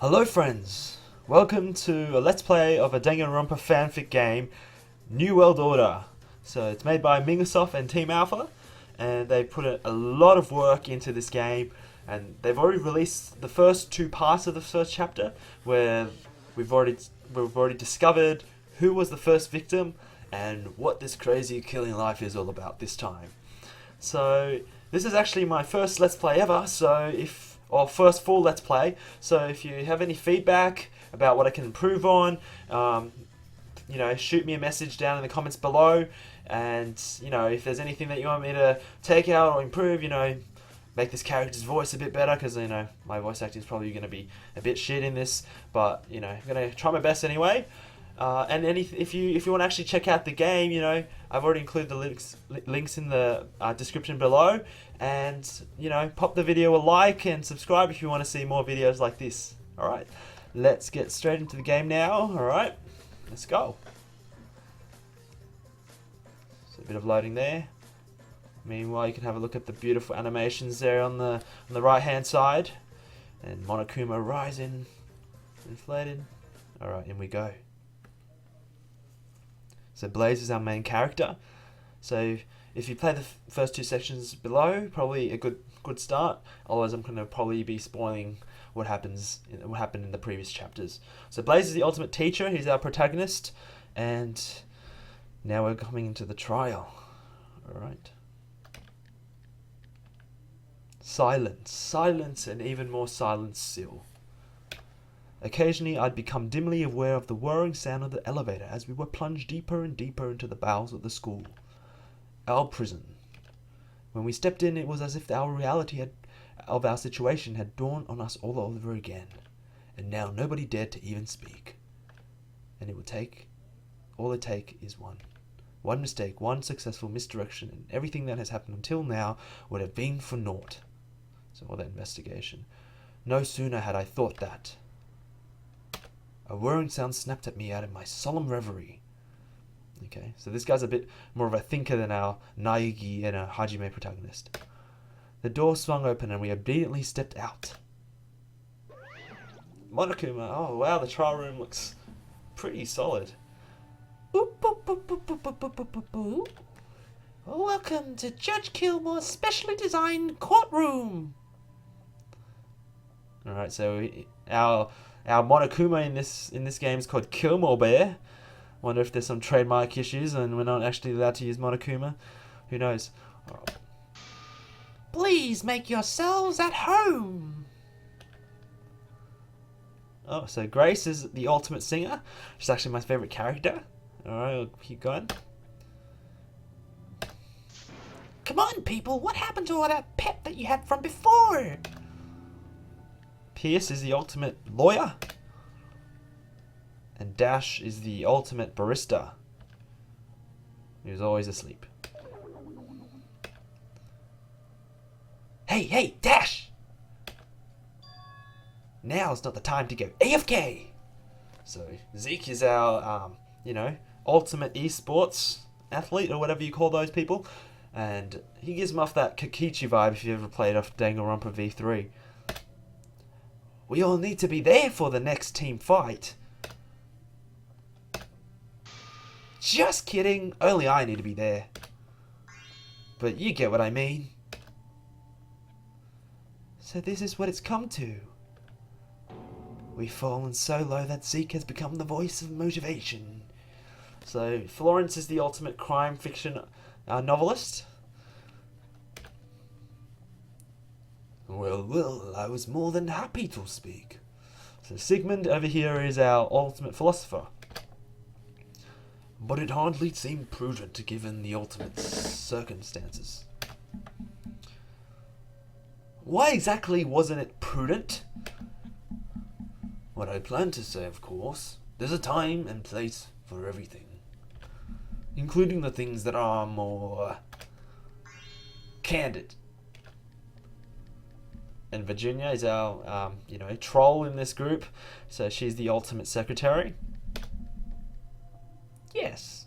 Hello friends, welcome to a Let's Play of a Danganronpa fanfic game, New World Order. So it's made by Mingasoft and Team Alpha, and they put a lot of work into this game, and they've already released the first two parts of the first chapter, where we've already discovered who was the first victim, and what this crazy killing life is all about this time. So this is actually my first Let's Play ever, or first full Let's Play. So if you have any feedback about what I can improve on, shoot me a message down in the comments below. And if there's anything that you want me to take out or improve, make this character's voice a bit better, because my voice acting is probably going to be a bit shit in this. But I'm going to try my best anyway. And if you want to actually check out the game, I've already included the links in the description below, and pop the video a like and subscribe if you want to see more videos like this. All right, let's get straight into the game now. All right, let's go. So a bit of loading there. Meanwhile, you can have a look at the beautiful animations there on the right hand side, and Monokuma rising, inflated. All right, in we go. So Blaze is our main character. So if you play the first two sections below, probably a good start. Otherwise, I'm going to probably be spoiling what happened in the previous chapters. So Blaze is the ultimate teacher. He's our protagonist, and now we're coming into the trial. All right. Silence, and even more silence still. Occasionally, I'd become dimly aware of the whirring sound of the elevator as we were plunged deeper and deeper into the bowels of the school. Our prison. When we stepped in, it was as if our reality of our situation had dawned on us all over again. And now nobody dared to even speak. And all it take is one mistake, one successful misdirection, and everything that has happened until now would have been for naught. So all that investigation. No sooner had I thought that, a whirring sound snapped at me out of my solemn reverie. Okay, so this guy's a bit more of a thinker than our Naegi and our Hajime protagonist. The door swung open and we obediently stepped out. Monokuma, oh wow, the trial room looks pretty solid. Welcome to Judge Kilmore's specially designed courtroom. Alright, so our Monokuma in this game is called Kilmore Bear. Wonder if there's some trademark issues and we're not actually allowed to use Monokuma. Who knows? Please make yourselves at home. Oh, so Grace is the ultimate singer. She's actually my favorite character. Alright, we'll keep going. Come on, people. What happened to all that pep that you had from before? Pierce is the ultimate lawyer. And Dash is the ultimate barista. He always asleep. Hey, Dash! Now's not the time to go AFK! So, Zeke is our, ultimate esports athlete, or whatever you call those people. And he gives him off that Kokichi vibe if you ever played off Danganronpa V3. We all need to be there for the next team fight. Just kidding, only I need to be there. But you get what I mean. So this is what it's come to. We've fallen so low that Zeke has become the voice of motivation. So Florence is the ultimate crime fiction novelist. Well, I was more than happy to speak. So Sigmund over here is our ultimate philosopher. But it hardly seemed prudent given the ultimate circumstances. Why exactly wasn't it prudent? What I plan to say, of course, there's a time and place for everything. Including the things that are more candid. And Virginia is our, troll in this group. So she's the ultimate secretary. Yes.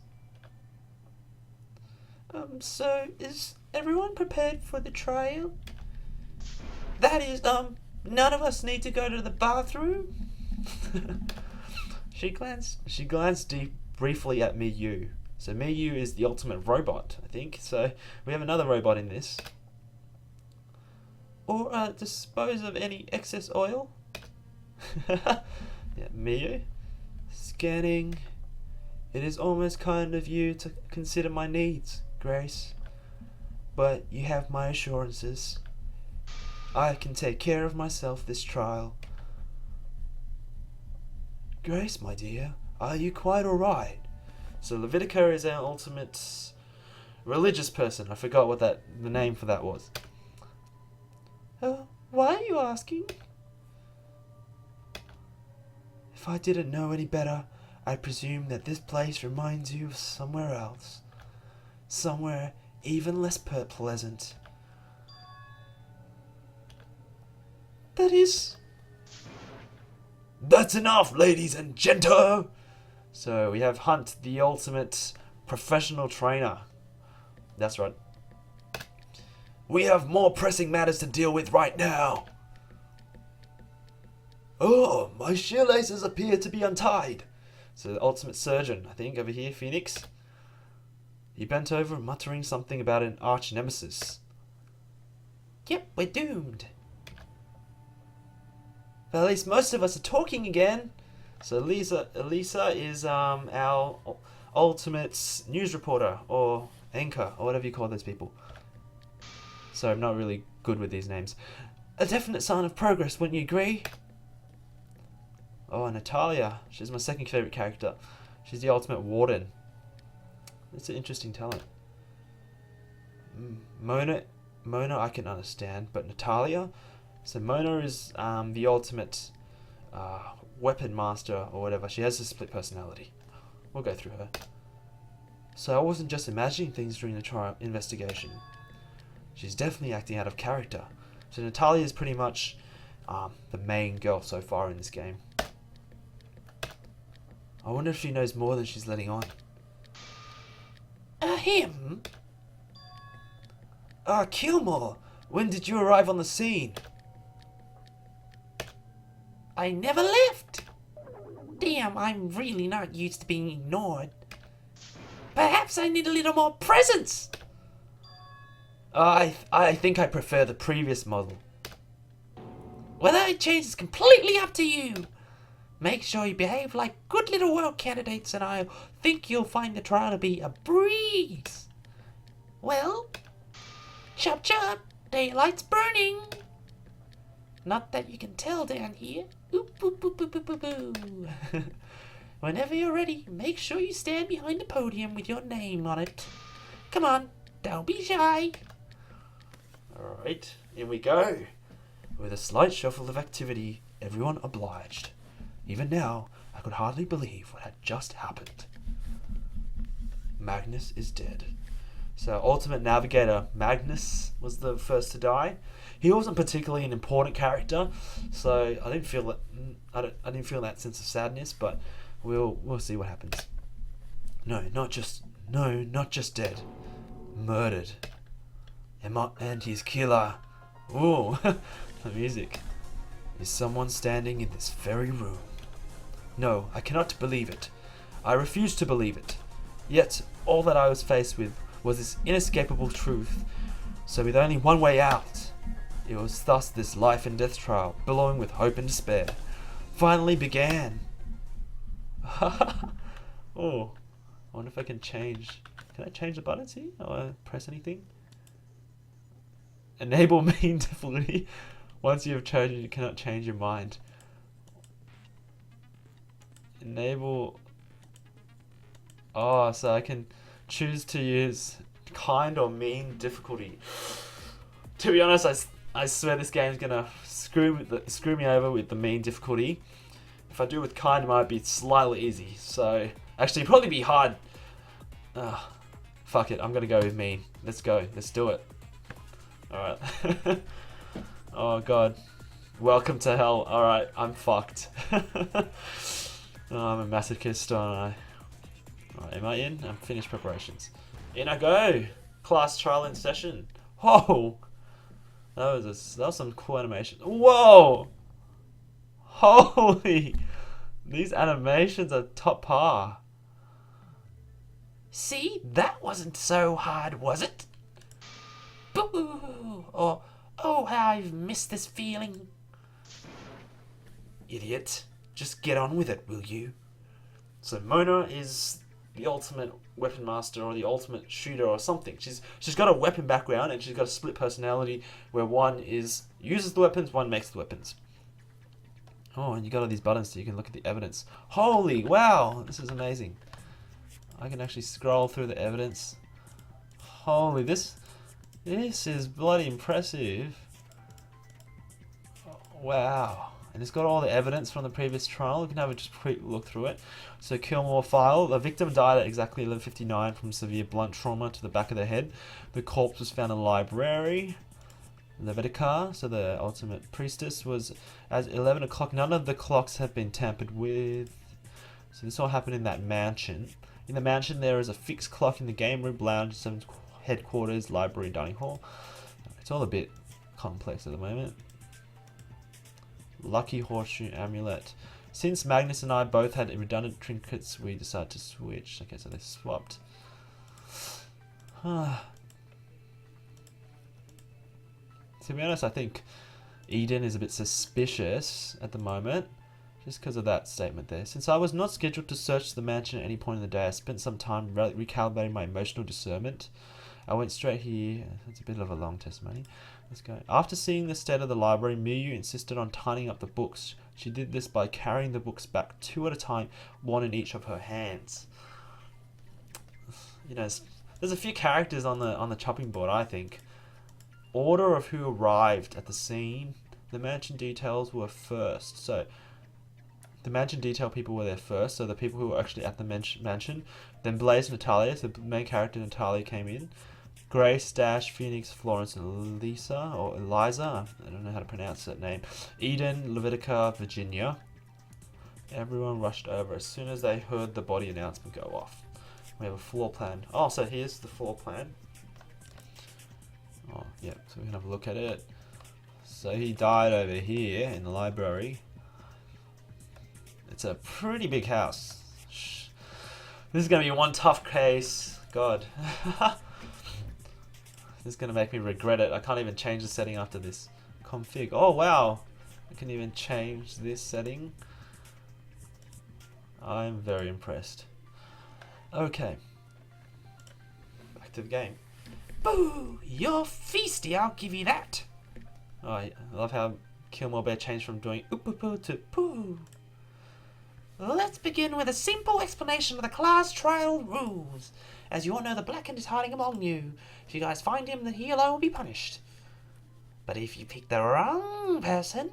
So is everyone prepared for the trial? That is, None of us need to go to the bathroom? She glanced briefly at Miyu. So Miyu is the ultimate robot, I think. So we have another robot in this. Or dispose of any excess oil? Yeah, Miyu. Scanning. It is almost kind of you to consider my needs, Grace. But you have my assurances. I can take care of myself this trial. Grace, my dear, are you quite alright? So Levitica is our ultimate religious person. I forgot what the name for that was. Why are you asking? If I didn't know any better, I presume that this place reminds you of somewhere else. Somewhere even less pleasant. That is... That's enough, ladies and gentlemen! So we have Hunt, the ultimate professional trainer. That's right. We have more pressing matters to deal with right now. Oh, my shoelaces appear to be untied. So the ultimate surgeon, I think, over here, Phoenix. He bent over, muttering something about an arch nemesis. Yep, we're doomed. But at least most of us are talking again. So Elisa is our ultimate news reporter, or anchor, or whatever you call those people. So I'm not really good with these names. A definite sign of progress, wouldn't you agree? Oh, Natalia. She's my second favourite character. She's the ultimate warden. That's an interesting talent. Mona I can understand, but Natalia? So Mona is the ultimate weapon master or whatever. She has a split personality. We'll go through her. So I wasn't just imagining things during the trial investigation. She's definitely acting out of character. So Natalia is pretty much the main girl so far in this game. I wonder if she knows more than she's letting on. Him? Kilmore, when did you arrive on the scene? I never left. Damn, I'm really not used to being ignored. Perhaps I need a little more presence. I think I prefer the previous model. Whether I change is completely up to you. Make sure you behave like good little world candidates and I think you'll find the trial to be a breeze. Well, chop chop, daylight's burning. Not that you can tell down here. Oop, boop, boop, boop, boop, boop, boop. Whenever you're ready, make sure you stand behind the podium with your name on it. Come on, don't be shy. Alright, in we go. With a slight shuffle of activity, everyone obliged. Even now, I could hardly believe what had just happened. Magnus is dead. So, Ultimate Navigator Magnus was the first to die. He wasn't particularly an important character, so I didn't feel that. I didn't feel that sense of sadness, but we'll see what happens. No, not just dead, murdered. And his killer. Ooh, the music. Is someone standing in this very room? No, I cannot believe it. I refuse to believe it. Yet, all that I was faced with was this inescapable truth. So with only one way out, it was thus this life and death trial, billowing with hope and despair, finally began. Oh, I wonder if I can change. Can I change the buttons here? Or press anything? Enable main difficulty. Once you have chosen, you cannot change your mind. Enable... Oh, so I can choose to use kind or mean difficulty. To be honest, I swear this game's gonna screw me over with the mean difficulty. If I do with kind, it might be slightly easy. So, actually, it'd probably be hard. Fuck it, I'm gonna go with mean. Let's go, let's do it. Alright. Oh god. Welcome to hell. Alright, I'm fucked. Oh, I'm a masochist, aren't I? Alright, am I in? I'm finished preparations. In I go! Class trial in session. Oh! That was some cool animation. Whoa! Holy! These animations are top par. See, that wasn't so hard, was it? Boo! Or, oh, how I've missed this feeling. Idiot. Just get on with it, will you? So Mona is the ultimate weapon master or the ultimate shooter or something. She's got a weapon background and she's got a split personality where one uses the weapons, one makes the weapons. Oh, and you got all these buttons so you can look at the evidence. Holy wow, this is amazing. I can actually scroll through the evidence. Holy, this is bloody impressive. Wow. And it's got all the evidence from the previous trial. We can have a just quick look through it. So Kilmore file. The victim died at exactly 11:59 from severe blunt trauma to the back of the head. The corpse was found in a library. Levitica, so the ultimate priestess, was at 11 o'clock. None of the clocks have been tampered with. So this all happened in that mansion. In the mansion there is a fixed clock in the game room, lounge, some headquarters, library, dining hall. It's all a bit complex at the moment. Lucky horseshoe amulet. Since Magnus and I both had redundant trinkets, we decided to switch. Okay, so they swapped. To be honest, I think Eden is a bit suspicious at the moment, just because of that statement there. Since I was not scheduled to search the mansion at any point in the day, I spent some time recalibrating my emotional discernment. I went straight here. It's a bit of a long testimony. Let's go. After seeing the state of the library, Miyu insisted on tidying up the books. She did this by carrying the books back 2 at a time, one in each of her hands. You know, there's a few characters on the chopping board, I think. Order of who arrived at the scene. The mansion details were first. So, the mansion detail people were there first. So, the people who were actually at the mansion. Then Blaze and Natalia. So, the main character Natalia came in. Grace, Dash, Phoenix, Florence, and Lisa, or Eliza. I don't know how to pronounce that name. Eden, Levitica, Virginia. Everyone rushed over as soon as they heard the body announcement go off. We have a floor plan. Oh, so here's the floor plan. Oh, yeah, so we can have a look at it. So he died over here in the library. It's a pretty big house. This is going to be one tough case. God. This is going to make me regret it. I can't even change the setting after this. Config. Oh, wow. I can even change this setting. I'm very impressed. Okay. Back to the game. Boo! You're feisty, I'll give you that. Oh, I love how Kilmore Bear changed from doing oop to poo. Let's begin with a simple explanation of the class trial rules. As you all know, the Blackened is hiding among you. If you guys find him, then he alone will be punished. But if you pick the wrong person,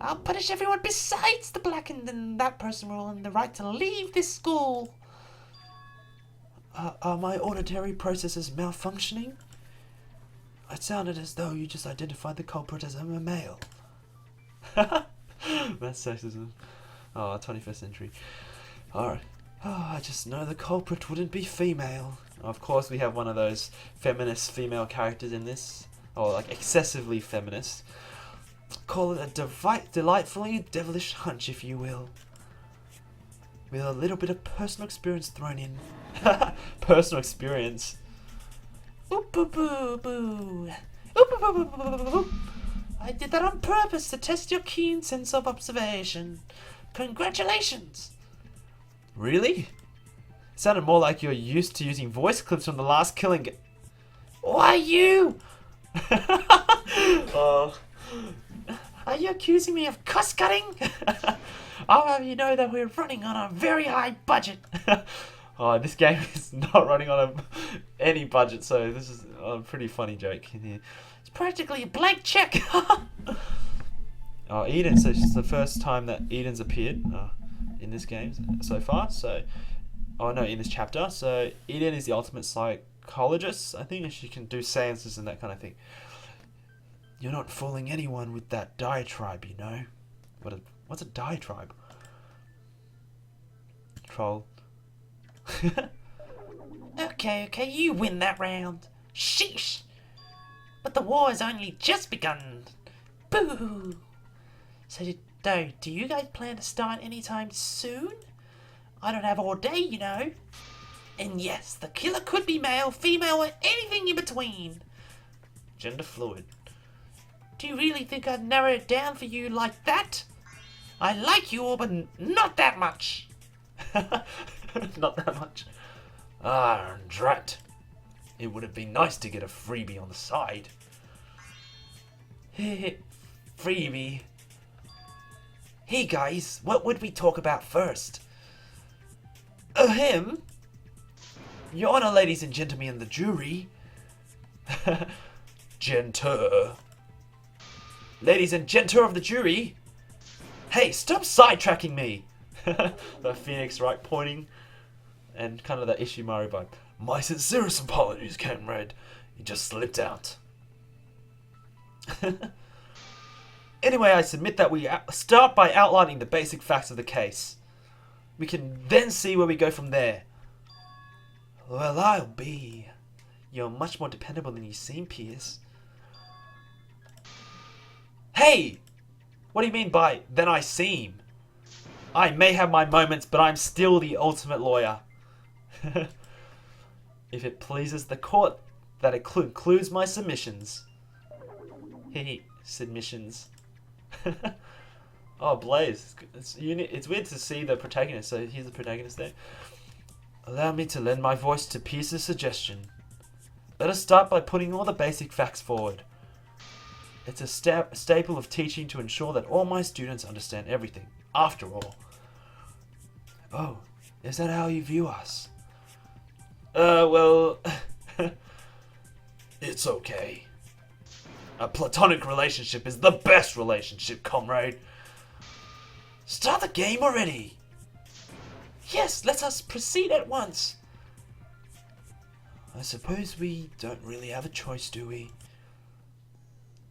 I'll punish everyone besides the Blackened, and that person will earn the right to leave this school. Are my auditory processes malfunctioning? It sounded as though you just identified the culprit as a male. That's sexism. Oh, 21st century. Alright. Oh, I just know the culprit wouldn't be female. Of course, we have one of those feminist female characters in this. Or, like, excessively feminist. Call it a delightfully devilish hunch, if you will. With a little bit of personal experience thrown in. Personal experience. Oop boo boo boo. Oop boo boo boo boo boo. I did that on purpose to test your keen sense of observation. Congratulations. Really? It sounded more like you're used to using voice clips from the last killing. Why you? Oh. Are you accusing me of cuss cutting? I'll have you know that we're running on a very high budget. Oh, this game is not running on any budget, so this is a pretty funny joke in here. It's practically a blank check. Oh, Eden, so it's the first time that Eden's appeared in this game so far. So, oh no, in this chapter. So Eden is the ultimate psychologist, I think, and she can do seances and that kind of thing. You're not fooling anyone with that diatribe, you know. What's a diatribe? Troll. Okay, you win that round. Sheesh. But the war has only just begun. Boo! So, do you guys plan to start anytime soon? I don't have all day, you know. And yes, the killer could be male, female, or anything in between. Gender fluid. Do you really think I'd narrow it down for you like that? I like you all, but not that much. Not that much. Ah, drat. It would have been nice to get a freebie on the side. Freebie. Hey guys, what would we talk about first? Him? Your Honor, ladies and gentlemen in the jury. Genter. Ladies and genter of the jury. Hey, stop sidetracking me. The Phoenix, right, pointing. And kind of that Ishimaru vibe. My sincerest apologies, comrade. You just slipped out. Anyway, I submit that we start by outlining the basic facts of the case. We can then see where we go from there. Well, I'll be. You're much more dependable than you seem, Pierce. Hey! What do you mean by than I seem? I may have my moments, but I'm still the ultimate lawyer. If it pleases the court, that includes my submissions. Submissions. Oh, Blaze. It's weird to see the protagonist, so here's the protagonist there. Allow me to lend my voice to Pierce's suggestion. Let us start by putting all the basic facts forward. It's a staple of teaching to ensure that all my students understand everything. After all. Oh, is that how you view us? Well... It's okay. A platonic relationship is the best relationship, comrade. Start the game already. Yes, let us proceed at once. I suppose we don't really have a choice, do we?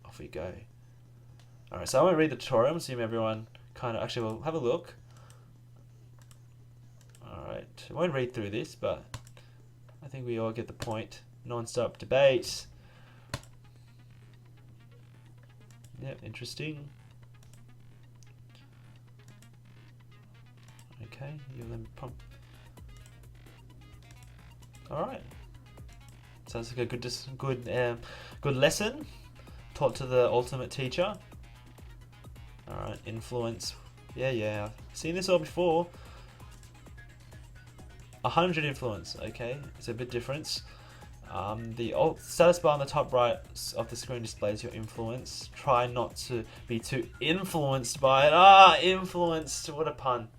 Off we go. Alright, so I won't read the tutorial. I'm assuming everyone kind of... Actually, we'll have a look. Alright, I won't read through this, but I think we all get the point. Non-stop debate. Yep, interesting. Okay, you'll then pump. Alright. Sounds like a good lesson taught to the ultimate teacher. Alright, influence. Yeah. I've seen this all before. 100 influence. Okay, it's a bit different. The status bar on the top right of the screen displays your influence. Try not to be too influenced by it. Influenced. What a pun.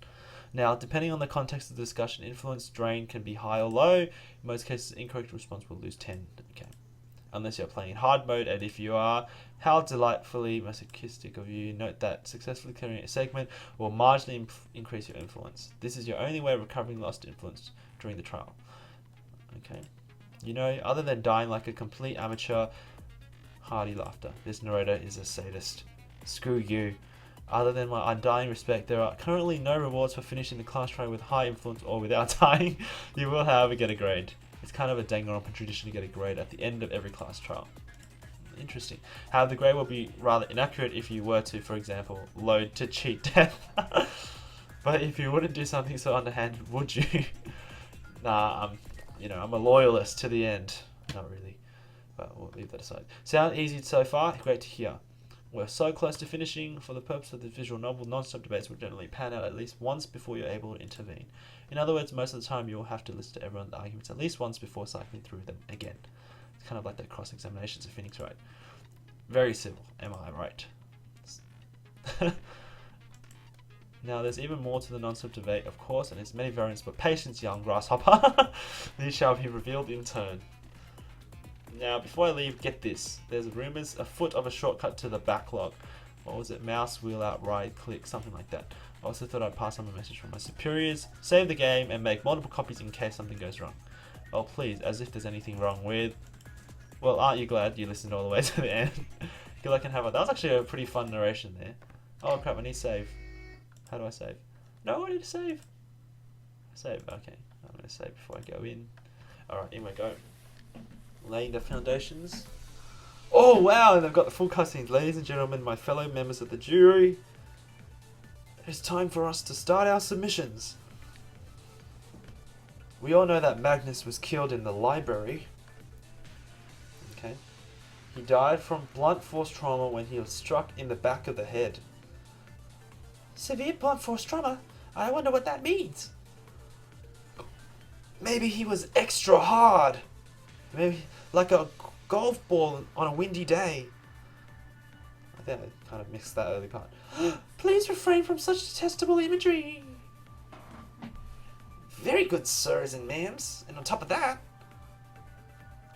Now, depending on the context of the discussion, influence drain can be high or low. In most cases, incorrect response will lose 10. Okay. Unless you're playing in hard mode, and if you are, how delightfully masochistic of you. Note that successfully clearing a segment will marginally increase your influence. This is your only way of recovering lost influence during the trial. Okay. You know, other than dying like a complete amateur, hearty laughter. This narrator is a sadist. Screw you. Other than my undying respect, there are currently no rewards for finishing the class trial with high influence or without dying. You will, however, get a grade. It's kind of a Danganronpa tradition to get a grade at the end of every class trial. Interesting. However, the grade will be rather inaccurate if you were to, for example, load to cheat death. But if you wouldn't do something so underhanded, would you? Nah, I'm a loyalist to the end. Not really, but we'll leave that aside. Sound easy so far? Great to hear. We're so close to finishing. For the purpose of the visual novel, non-stop debates will generally pan out at least once before you're able to intervene. In other words, most of the time you will have to listen to everyone's arguments at least once before cycling through them again. It's kind of like that cross-examinations of Phoenix Wright. Very civil, am I right? Now, there's even more to the non-stop debate, of course, and there's many variants, but patience, young grasshopper. These shall be revealed in turn. Now, before I leave, get this. There's rumours afoot of a shortcut to the backlog. What was it? Mouse, wheel out, right click, something like that. I also thought I'd pass on a message from my superiors, save the game, and make multiple copies in case something goes wrong. Oh, please, as if there's anything wrong with... Well, aren't you glad you listened all the way to the end? Good luck and have it. That was actually a pretty fun narration there. Oh crap, I need to save. How do I save? No, I need to save. Save, okay. I'm going to save before I go in. Alright, in we go. Laying the foundations. Oh wow, and they've got the full cutscenes. Ladies and gentlemen, my fellow members of the jury, it's time for us to start our submissions. We all know that Magnus was killed in the library. Okay. He died from blunt force trauma when he was struck in the back of the head. Severe blunt force trauma? I wonder what that means. Maybe he was extra hard. Maybe like a golf ball on a windy day. I think I kind of mixed that early part. Please refrain from such detestable imagery. Very good, sirs and ma'ams. And on top of that,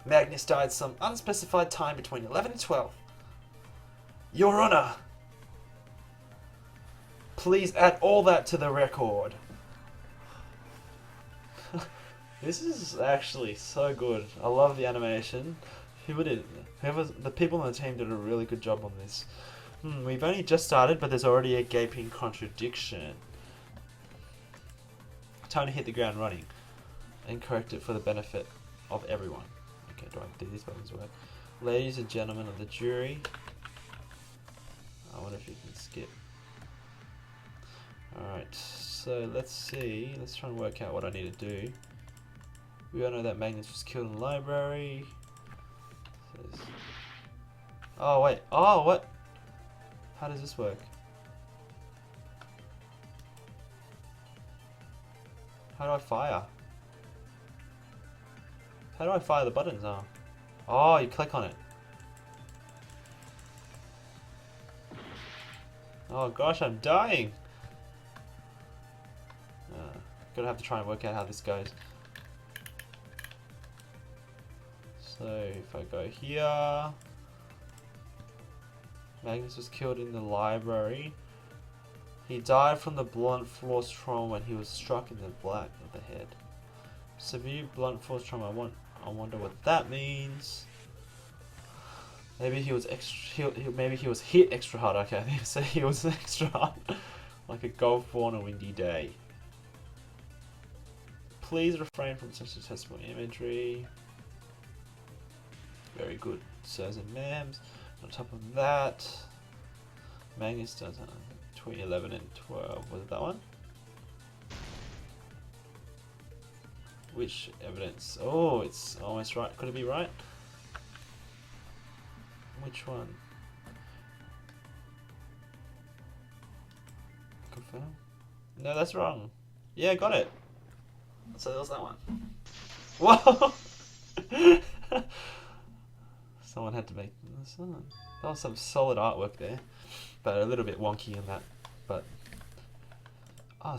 Magnus died some unspecified time between 11 and 12. Your Honor, please add all that to the record. This is actually so good. I love the animation. The people on the team did a really good job on this. We've only just started, but there's already a gaping contradiction. Time to hit the ground running and correct it for the benefit of everyone. Okay, do these buttons work? Ladies and gentlemen of the jury, I wonder if you can skip. Alright, so let's see. Let's try and work out what I need to do. We all know that Magnus was killed in the library. Oh wait, oh what? How does this work? How do I fire? How do I fire the buttons? Oh, you click on it. Oh gosh, I'm dying. Gonna have to try and work out how this goes. So if I go here, Magnus was killed in the library. He died from the blunt force trauma when he was struck in the back of the head. Severe blunt force trauma. I wonder what that means. Maybe he was maybe he was hit extra hard. Okay, I think so. He was extra hard, like a golf ball on a windy day. Please refrain from such detestable imagery. Very good, sirs and ma'ams. On top of that, Magnus does between 11 and 12. Was it that one? Which evidence? Oh, it's almost right. Could it be right? Which one? Confirm? No, that's wrong. Yeah, got it. So there was that one. Whoa! Someone had to make this one. That was some solid artwork there, but a little bit wonky in that. But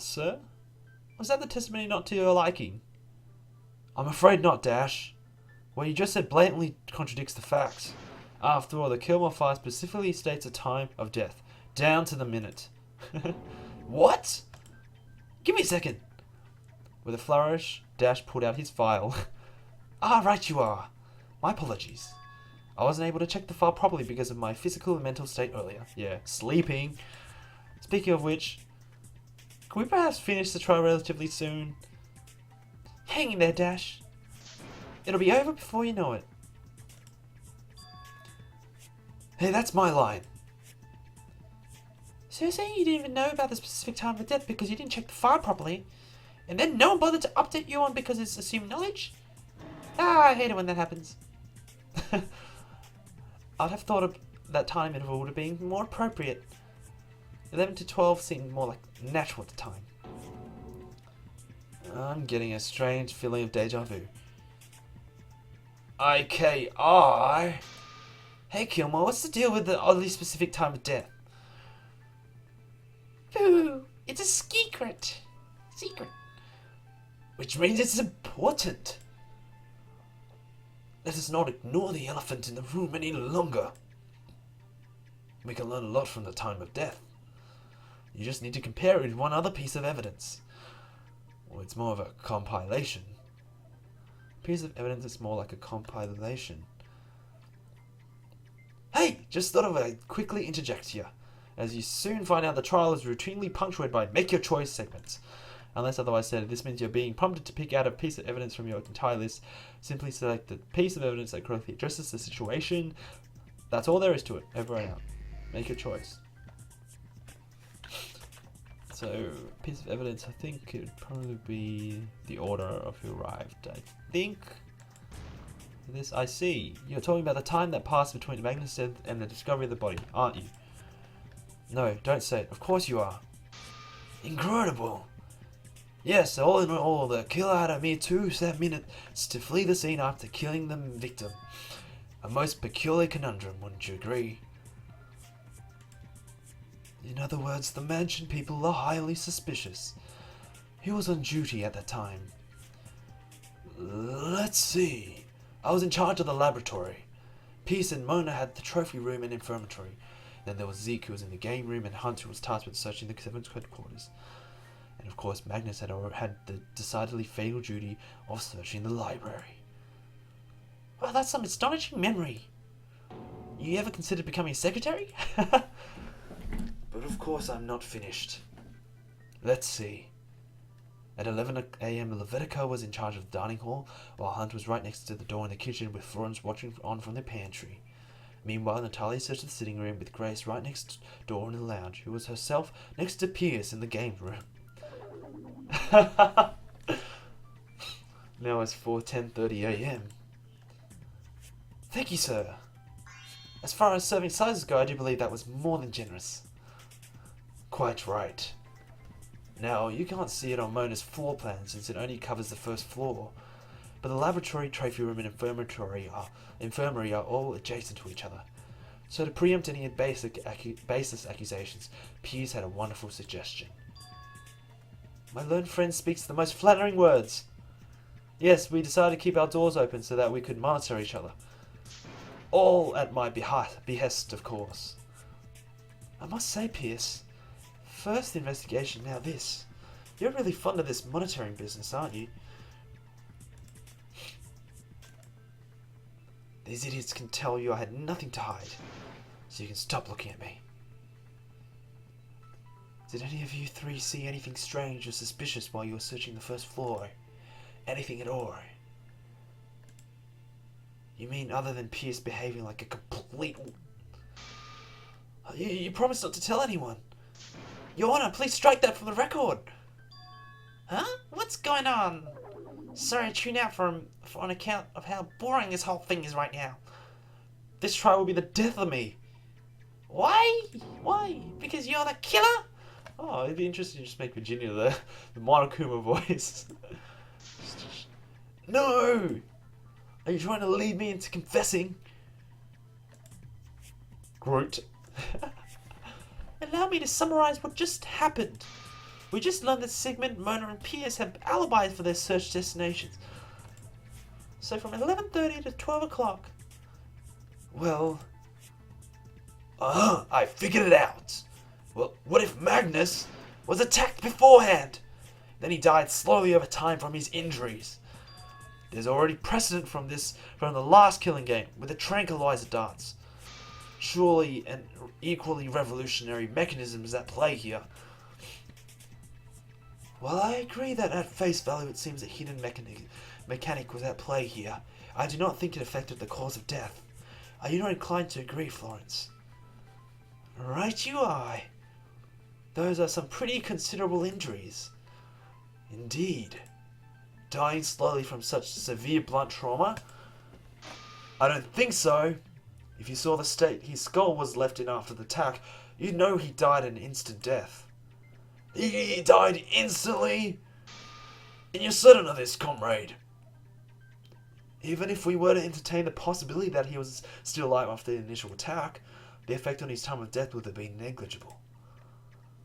sir, was that the testimony not to your liking? I'm afraid not, Dash. What you just said blatantly contradicts the facts. After all, the Kilmore file specifically states a time of death, down to the minute. What? Give me a second. With a flourish, Dash pulled out his file. Right you are. My apologies. I wasn't able to check the file properly because of my physical and mental state earlier. Yeah, sleeping. Speaking of which, can we perhaps finish the trial relatively soon? Hang in there, Dash. It'll be over before you know it. Hey, that's my line. So you're saying you didn't even know about the specific time of death because you didn't check the file properly, and then no one bothered to update you on because it's assumed knowledge? I hate it when that happens. I'd have thought of that time interval would have been more appropriate. 11 to 12 seemed more like natural at the time. I'm getting a strange feeling of deja vu. IKI? Hey Kilmore, what's the deal with the oddly specific time of death? Boo! It's a secret. Which means it's important. Let us not ignore the elephant in the room any longer. We can learn a lot from the time of death. You just need to compare it with one other piece of evidence. Well, it's more of a compilation. A piece of evidence is more like a compilation. Hey, just thought of a quickly interject here. As you soon find out, the trial is routinely punctuated by make your choice segments. Unless otherwise said, this means you're being prompted to pick out a piece of evidence from your entire list. Simply select the piece of evidence that correctly addresses the situation. That's all there is to it. Over and out. Make a choice. So, piece of evidence, I think it would probably be the order of who arrived. I think this, I see. You're talking about the time that passed between Magnus' death and the discovery of the body, aren't you? No, don't say it. Of course you are. Incredible. Yes, all in all, the killer had a mere 2 minutes to flee the scene after killing the victim. A most peculiar conundrum, wouldn't you agree? In other words, the mansion people are highly suspicious. Who was on duty at that time? Let's see. I was in charge of the laboratory. Peace and Mona had the trophy room and infirmary. Then there was Zeke, who was in the game room, and Hunt, who was tasked with searching the Seventh headquarters. And of course, Magnus had the decidedly fatal duty of searching the library. Wow, that's some astonishing memory. You ever considered becoming a secretary? But of course I'm not finished. Let's see. At 11 a.m. Levitica was in charge of the dining hall, while Hunt was right next to the door in the kitchen with Florence watching on from the pantry. Meanwhile, Natalia searched the sitting room with Grace right next door in the lounge, who was herself next to Pierce in the game room. Now it's 10:30 a.m. Thank you, sir. As far as serving sizes go, I do believe that was more than generous. Quite right. Now, you can't see it on Mona's floor plan since it only covers the first floor, but the laboratory, trophy room, and infirmary are all adjacent to each other. So to preempt any baseless accusations, Pierce had a wonderful suggestion. My learned friend speaks the most flattering words. Yes, we decided to keep our doors open so that we could monitor each other. All at my behest, of course. I must say, Pierce, first the investigation, now this. You're really fond of this monitoring business, aren't you? These idiots can tell you I had nothing to hide, so you can stop looking at me. Did any of you three see anything strange or suspicious while you were searching the first floor? Anything at all? You mean other than Pierce behaving like a complete... You promised not to tell anyone. Your Honor, please strike that from the record. Huh? What's going on? Sorry, I tune out on account of how boring this whole thing is right now. This trial will be the death of me. Why? Why? Because you're the killer? Oh, it'd be interesting to just make Virginia the Monokuma voice. No! Are you trying to lead me into confessing? Groot. Allow me to summarize what just happened. We just learned that Sigmund, Mona, and Pierce have alibis for their search destinations. So from 11:30 to 12 o'clock. Well... I figured it out. Well, what if Magnus was attacked beforehand? Then he died slowly over time from his injuries. There's already precedent from the last killing game with the tranquilizer darts. Surely an equally revolutionary mechanism is at play here. While I agree that at face value it seems a hidden mechanic was at play here, I do not think it affected the cause of death. Are you not inclined to agree, Florence? Right you are. Those are some pretty considerable injuries. Indeed. Dying slowly from such severe blunt trauma? I don't think so. If you saw the state his skull was left in after the attack, you'd know he died an instant death. He died instantly? And you're certain of this, comrade? Even if we were to entertain the possibility that he was still alive after the initial attack, the effect on his time of death would have been negligible.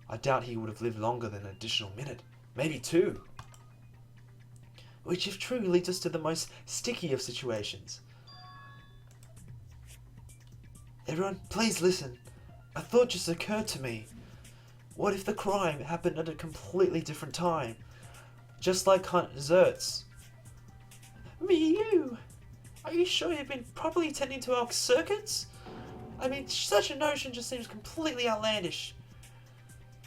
I doubt he would have lived longer than an additional minute, maybe 2. Which, if true, leads us to the most sticky of situations. Everyone, please listen. A thought just occurred to me. What if the crime happened at a completely different time? Just like Hunt Zertz. You? Are you sure you've been properly tending to our circuits? I mean, such a notion just seems completely outlandish.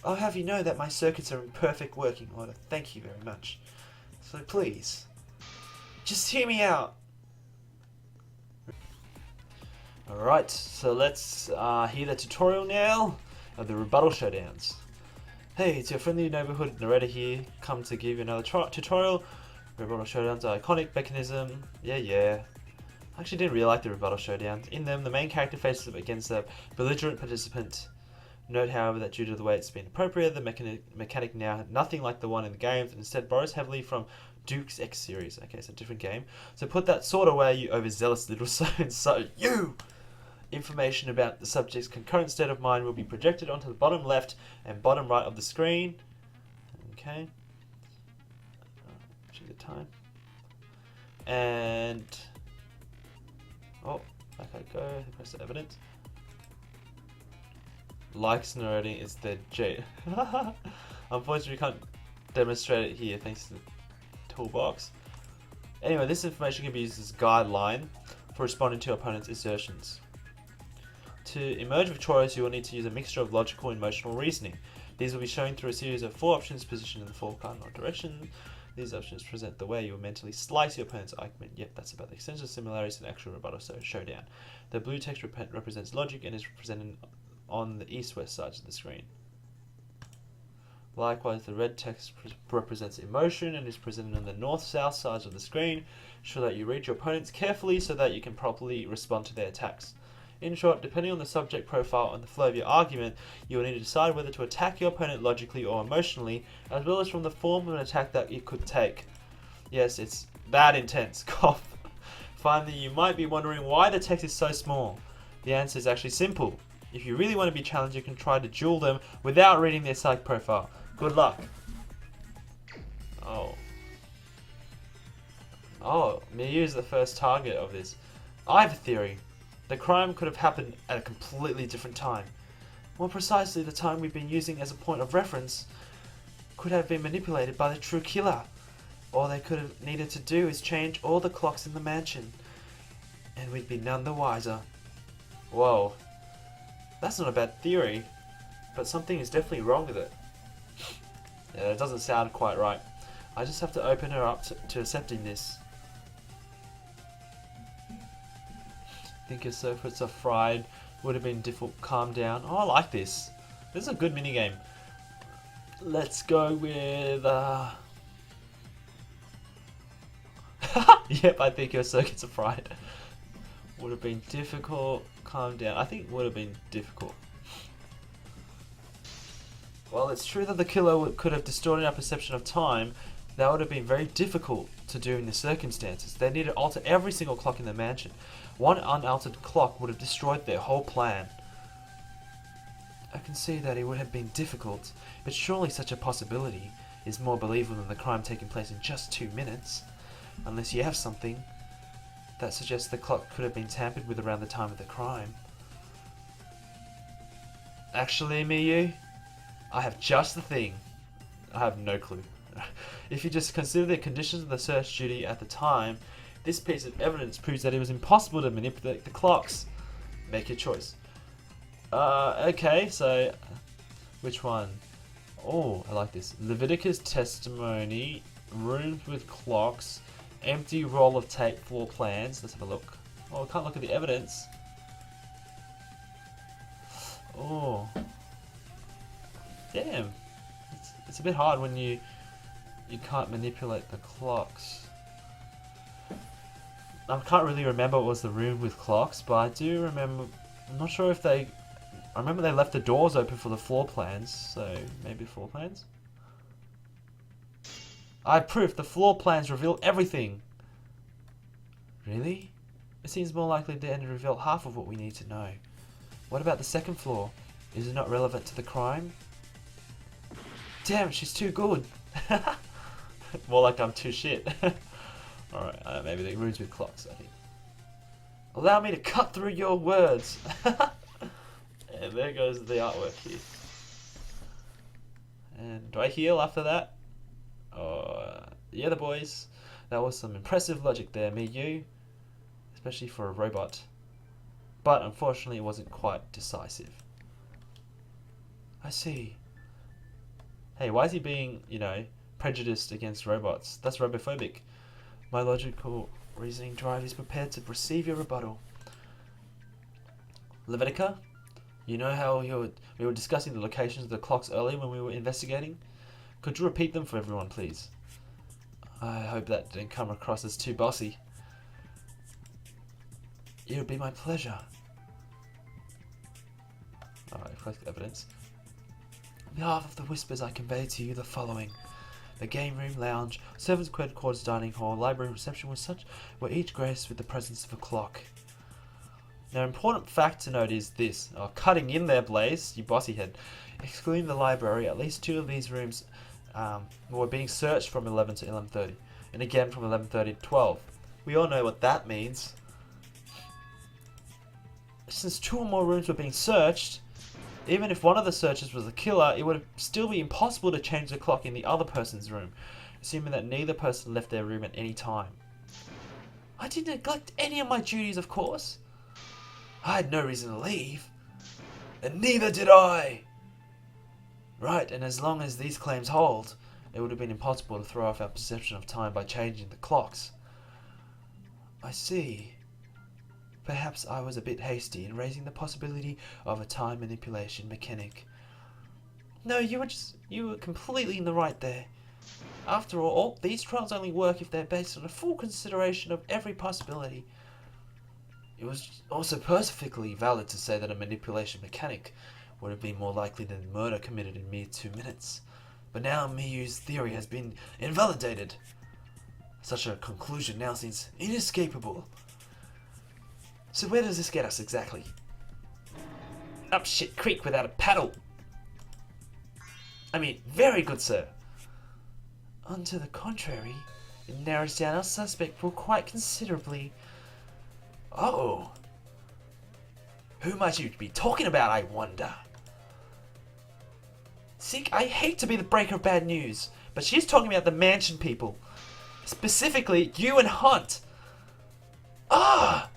I'll have you know that my circuits are in perfect working order. Thank you very much. So please, just hear me out. Alright, so let's hear the tutorial now of the Rebuttal Showdowns. Hey, it's your friendly neighborhood narrator here, come to give you another tutorial. Rebuttal Showdowns are iconic mechanism. Yeah. I actually didn't really like the Rebuttal Showdowns. In them, the main character faces up against a belligerent participant. Note, however, that due to the way it's been appropriated, the mechanic now had nothing like the one in the games, and instead borrows heavily from Duke's X series. Okay, it's a different game. So put that sword away, you overzealous little son. So you! Information about the subject's concurrent state of mind will be projected onto the bottom left and bottom right of the screen. Okay. Check the time. And... oh, back I go. Press the evidence. Likes narrating is the J. Unfortunately, we can't demonstrate it here thanks to the toolbox. Anyway, this information can be used as a guideline for responding to opponent's assertions. To emerge victorious, you will need to use a mixture of logical and emotional reasoning. These will be shown through a series of 4 options positioned in the 4 cardinal direction. These options present the way you will mentally slice your opponent's argument. Yep, that's about the extent of similarities to an actual rebuttal showdown. The blue text represents logic and is presented on the east-west sides of the screen. Likewise, the red text represents emotion and is presented on the north-south sides of the screen, so that you read your opponents carefully so that you can properly respond to their attacks. In short, depending on the subject profile and the flow of your argument, you will need to decide whether to attack your opponent logically or emotionally, as well as from the form of an attack that it could take. Yes, it's that intense. Cough. Finally, you might be wondering why the text is so small. The answer is actually simple. If you really want to be challenged, you can try to duel them without reading their psych profile. Good luck. Oh, Miyu is the first target of this. I have a theory. The crime could have happened at a completely different time. More precisely, the time we've been using as a point of reference could have been manipulated by the true killer. All they could have needed to do is change all the clocks in the mansion, and we'd be none the wiser. Whoa. That's not a bad theory, but something is definitely wrong with it. Yeah, it doesn't sound quite right. I just have to open her up to accepting this. Think your circuits are fried. Would have been difficult. Calm down. Oh, I like this. This is a good minigame. Let's go with... yep, I think your circuits are fried. Would have been difficult. Calm down. I think would have been difficult. Well, it's true that the killer could have distorted our perception of time. That would have been very difficult to do in the circumstances. They needed to alter every single clock in the mansion. One unaltered clock would have destroyed their whole plan. I can see that it would have been difficult, but surely such a possibility is more believable than the crime taking place in just 2 minutes. Unless you have something that suggests the clock could have been tampered with around the time of the crime. Actually, Miyu, I have just the thing. I have no clue. If you just consider the conditions of the search duty at the time, this piece of evidence proves that it was impossible to manipulate the clocks. Make your choice. Okay, so which one? Oh, I like this. Leviticus testimony, rooms with clocks, empty roll of tape, floor plans. Let's have a look. Oh, I can't look at the evidence. Oh, damn. It's a bit hard when you can't manipulate the clocks. I can't really remember what was the room with clocks, but I do remember. I'm not sure if I remember they left the doors open for the floor plans, so maybe floor plans. I have proof. The floor plans reveal everything. Really? It seems more likely they only reveal half of what we need to know. What about the second floor? Is it not relevant to the crime? Damn, she's too good. More like I'm too shit. Alright, maybe the rooms with clocks, I think. Allow me to cut through your words. And there goes the artwork here. And do I heal after that? Yeah, the boys. That was some impressive logic there, Miyu. Especially for a robot. But unfortunately it wasn't quite decisive. I see. Hey, why is he being, prejudiced against robots? That's robophobic. My logical reasoning drive is prepared to receive your rebuttal. Levitica, you know how we were discussing the locations of the clocks earlier when we were investigating? Could you repeat them for everyone, please? I hope that didn't come across as too bossy. It would be my pleasure. Alright, collect evidence. On behalf of the Whispers, I convey to you the following. The game room, lounge, servants' quarters, dining hall, library, and reception were each graced with the presence of a clock. Now, important fact to note is this. Cutting in there, Blaze, you bossy head. Excluding the library, at least 2 of these rooms were being searched from 11 to 11:30. And again from 11:30 to 12. We all know what that means. Since 2 or more rooms were being searched, even if one of the searchers was the killer, it would still be impossible to change the clock in the other person's room, assuming that neither person left their room at any time. I didn't neglect any of my duties, of course. I had no reason to leave. And neither did I! Right, and as long as these claims hold, it would have been impossible to throw off our perception of time by changing the clocks. I see. Perhaps I was a bit hasty in raising the possibility of a time manipulation mechanic. No, you were completely in the right there. After all, these trials only work if they're based on a full consideration of every possibility. It was also perfectly valid to say that a manipulation mechanic would have been more likely than murder committed in mere 2 minutes. But now Miyu's theory has been invalidated. Such a conclusion now seems inescapable. So where does this get us exactly? Up shit creek without a paddle. I mean, very good, sir. On to the contrary, it narrows down our suspect pool quite considerably. Oh. Who might you be talking about, I wonder? Zeke, I hate to be the breaker of bad news, but she's talking about the mansion people. Specifically, you and Hunt. Ah!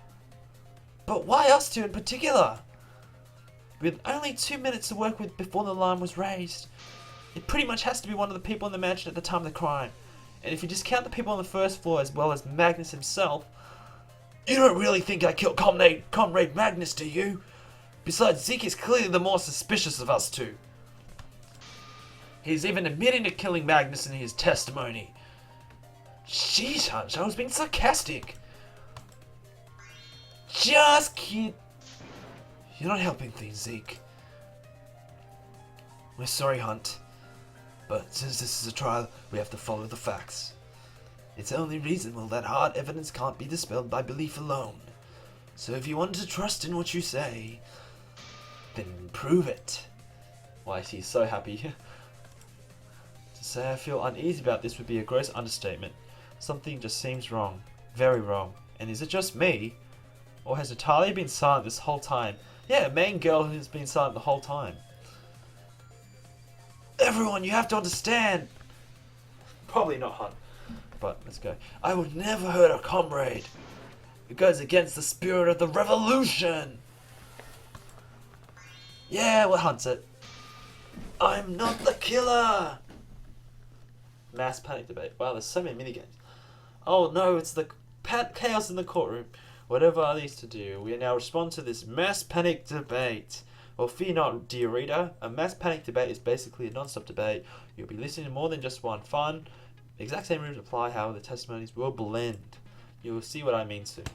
But why us 2 in particular? With only 2 minutes to work with before the alarm was raised, it pretty much has to be one of the people in the mansion at the time of the crime. And if you discount the people on the first floor as well as Magnus himself, you don't really think I killed Comrade Magnus, do you? Besides, Zeke is clearly the more suspicious of us 2. He's even admitting to killing Magnus in his testimony. Sheesh, Hunch, I was being sarcastic. Just kid. You're not helping things, Zeke. We're sorry, Hunt. But since this is a trial, we have to follow the facts. It's only reasonable that hard evidence can't be dispelled by belief alone. So if you want to trust in what you say, then prove it. Why, she's so happy. To say I feel uneasy about this would be a gross understatement. Something just seems wrong. Very wrong. And is it just me? Or has Natalia been silent this whole time? Yeah, main girl has been silent the whole time. Everyone, you have to understand. Probably not Hunt. But let's go. I would never hurt a comrade. It goes against the spirit of the revolution. Yeah, what Hunt's it? I'm not the killer. Mass panic debate. Wow, there's so many minigames. Oh no, it's the chaos in the courtroom. Whatever are these to do? We now respond to this mass panic debate. Well, fear not, dear reader. A mass panic debate is basically a non-stop debate. You'll be listening to more than just one. Fun. The exact same rules apply, however the testimonies will blend. You will see what I mean soon.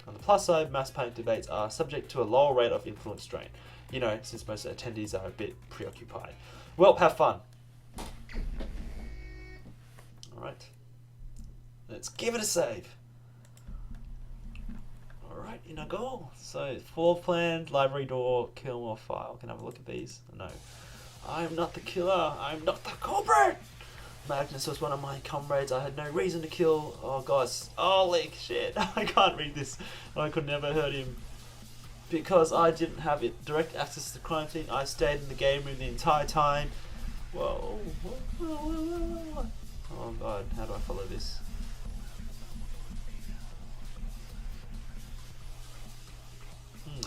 On the plus side, mass panic debates are subject to a lower rate of influence strain. You know, since most attendees are a bit preoccupied. Well, have fun. Alright. Let's give it a save. Alright, in I go. So, floor plan, library door, kill more file. Can I have a look at these? No. I'm not the killer. I'm not the culprit. Magnus was one of my comrades I had no reason to kill. Oh gosh. Holy shit. I can't read this. I could never hurt him. Because I didn't have direct access to the crime scene, I stayed in the game room the entire time. Whoa. Oh god, how do I follow this?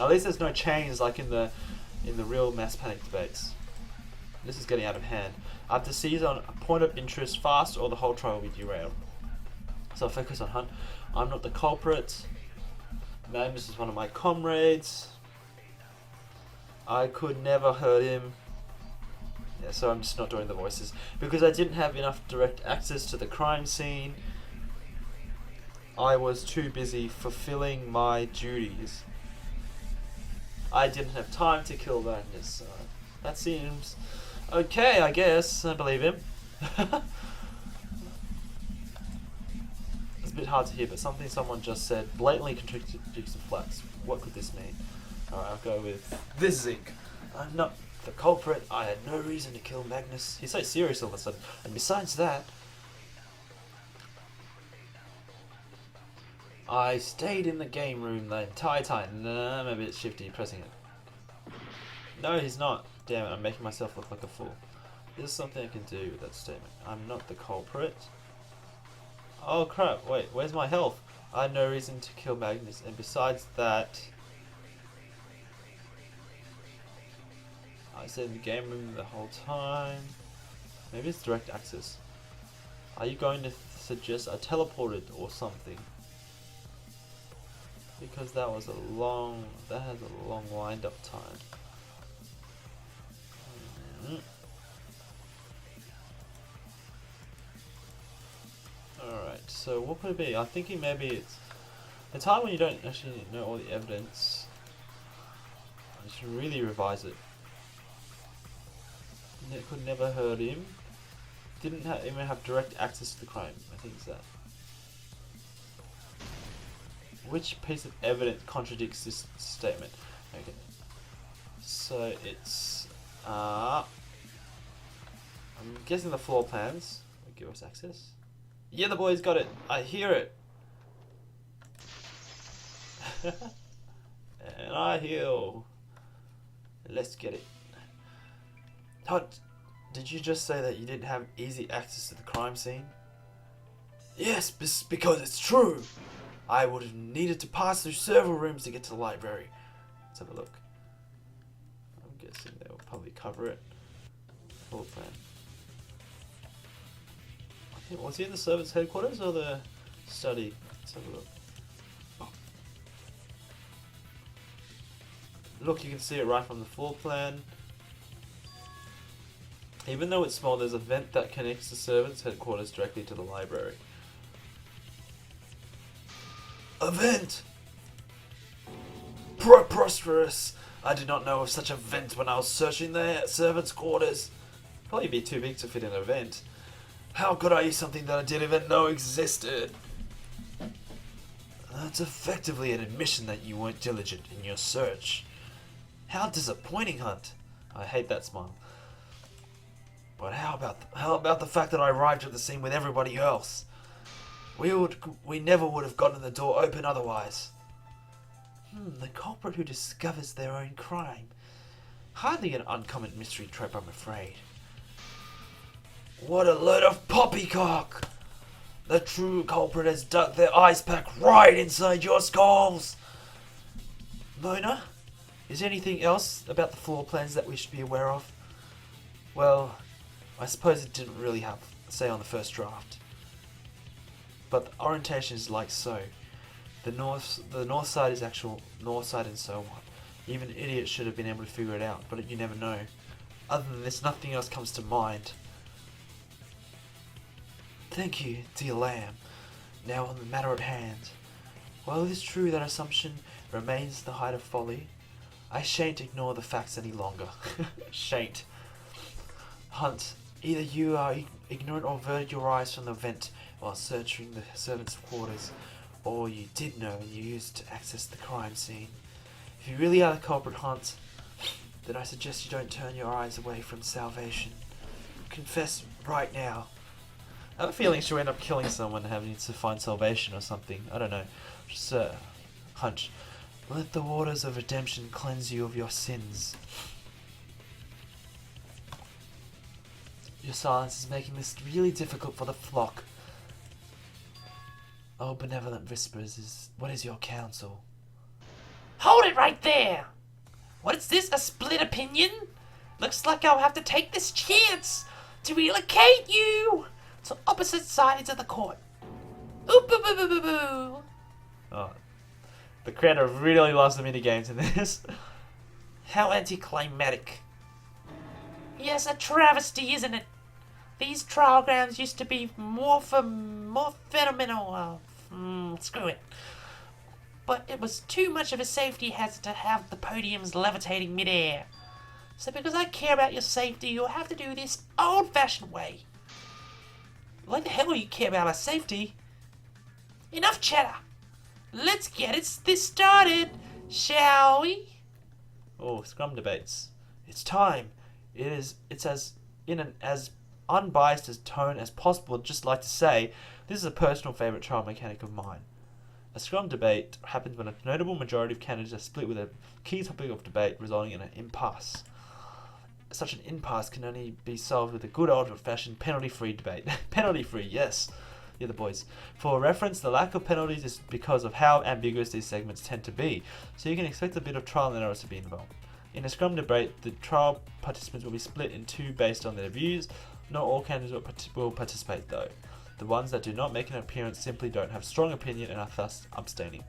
At least there's no chains like in the real mass panic debates. This is getting out of hand. I have to seize on a point of interest fast or the whole trial will be derailed. So I'll focus on Hunt. I'm not the culprit. Magnus is one of my comrades. I could never hurt him. Yeah, so I'm just not doing the voices because I didn't have enough direct access to the crime scene. I was too busy fulfilling my duties. I didn't have time to kill Magnus, so that seems okay, I guess. I believe him. It's a bit hard to hear, but something someone just said blatantly contradicts the facts. What could this mean? Alright, I'll go with this zinc. I'm not the culprit. I had no reason to kill Magnus. He's so serious all of a sudden. And besides that, I stayed in the game room the entire time. No, I'm a bit shifty pressing it. No, he's not. Damn it, I'm making myself look like a fool. There's something I can do with that statement. I'm not the culprit. Oh crap, wait, where's my health? I had no reason to kill Magnus, and besides that, I stayed in the game room the whole time. Maybe it's direct access. Are you going to suggest I teleported or something? Because that has a long wind up time. Alright, so what could it be? I'm thinking maybe it's a time when you don't actually know all the evidence. I should really revise it. It could never hurt him. Didn't even have direct access to the crime. I think it's that. Which piece of evidence contradicts this statement? Okay. So it's I'm guessing the floor plans will give us access. Yeah, the boys got it. I hear it. And I heal. Let's get it. Hunt, did you just say that you didn't have easy access to the crime scene? Yes, because it's true. I would have needed to pass through several rooms to get to the library. Let's have a look. I'm guessing they will probably cover it. Floor plan. Was he in the servants' headquarters or the study? Let's have a look. Oh. Look, you can see it right from the floor plan. Even though it's small, there's a vent that connects the servants' headquarters directly to the library. A vent! Preposterous! I did not know of such a vent when I was searching the servants' quarters. Probably be too big to fit in a vent. How could I use something that I didn't even know existed? That's effectively an admission that you weren't diligent in your search. How disappointing, Hunt. I hate that smile. But how about the fact that I arrived at the scene with everybody else? We never would have gotten the door open otherwise. The culprit who discovers their own crime. Hardly an uncommon mystery trope, I'm afraid. What a load of poppycock! The true culprit has dug their ice pack right inside your skulls! Mona, is there anything else about the floor plans that we should be aware of? Well, I suppose it didn't really have a say on the first draft. But the orientation is like so. The north side is actual north side and so on. Even idiots should have been able to figure it out, but you never know. Other than this, nothing else comes to mind. Thank you, dear lamb. Now on the matter at hand. While it is true that assumption remains the height of folly, I shan't ignore the facts any longer. Shan't. Hunt, either you are ignorant or averted your eyes from the vent while searching the servants' quarters, or you did know and you used to access the crime scene. If you really are the culprit, Hunt, then I suggest you don't turn your eyes away from salvation. Confess right now. I have a feeling she'll end up killing someone and having to find salvation or something. I don't know. Just a hunch. Let the waters of redemption cleanse you of your sins. Your silence is making this really difficult for the flock. Oh, benevolent whispers, what is your counsel? Hold it right there! What is this, a split opinion? Looks like I'll have to take this chance to relocate you to opposite sides of the court. Ooh, boo, boo, boo, boo, boo. Oh, the creator really loves the mini games in this. How anticlimactic. Yes, a travesty, isn't it? These trial grounds used to be more phenomenal. Screw it. But it was too much of a safety hazard to have the podiums levitating midair. So because I care about your safety, you'll have to do this old-fashioned way. Like the hell you care about our safety? Enough chatter. Let's get this started, shall we? Oh, Scrum debates. It's time. It's as in an as unbiased as tone as possible. I'd just like to say, this is a personal favourite trial mechanic of mine. A Scrum debate happens when a notable majority of candidates are split with a key topic of debate, resulting in an impasse. Such an impasse can only be solved with a good old-fashioned penalty-free debate. Penalty-free, yes. Yeah, the boys. For reference, the lack of penalties is because of how ambiguous these segments tend to be, so you can expect a bit of trial and error to be involved. In a Scrum debate, the trial participants will be split in two based on their views. Not all candidates will participate though. The ones that do not make an appearance simply don't have strong opinion and are thus abstaining.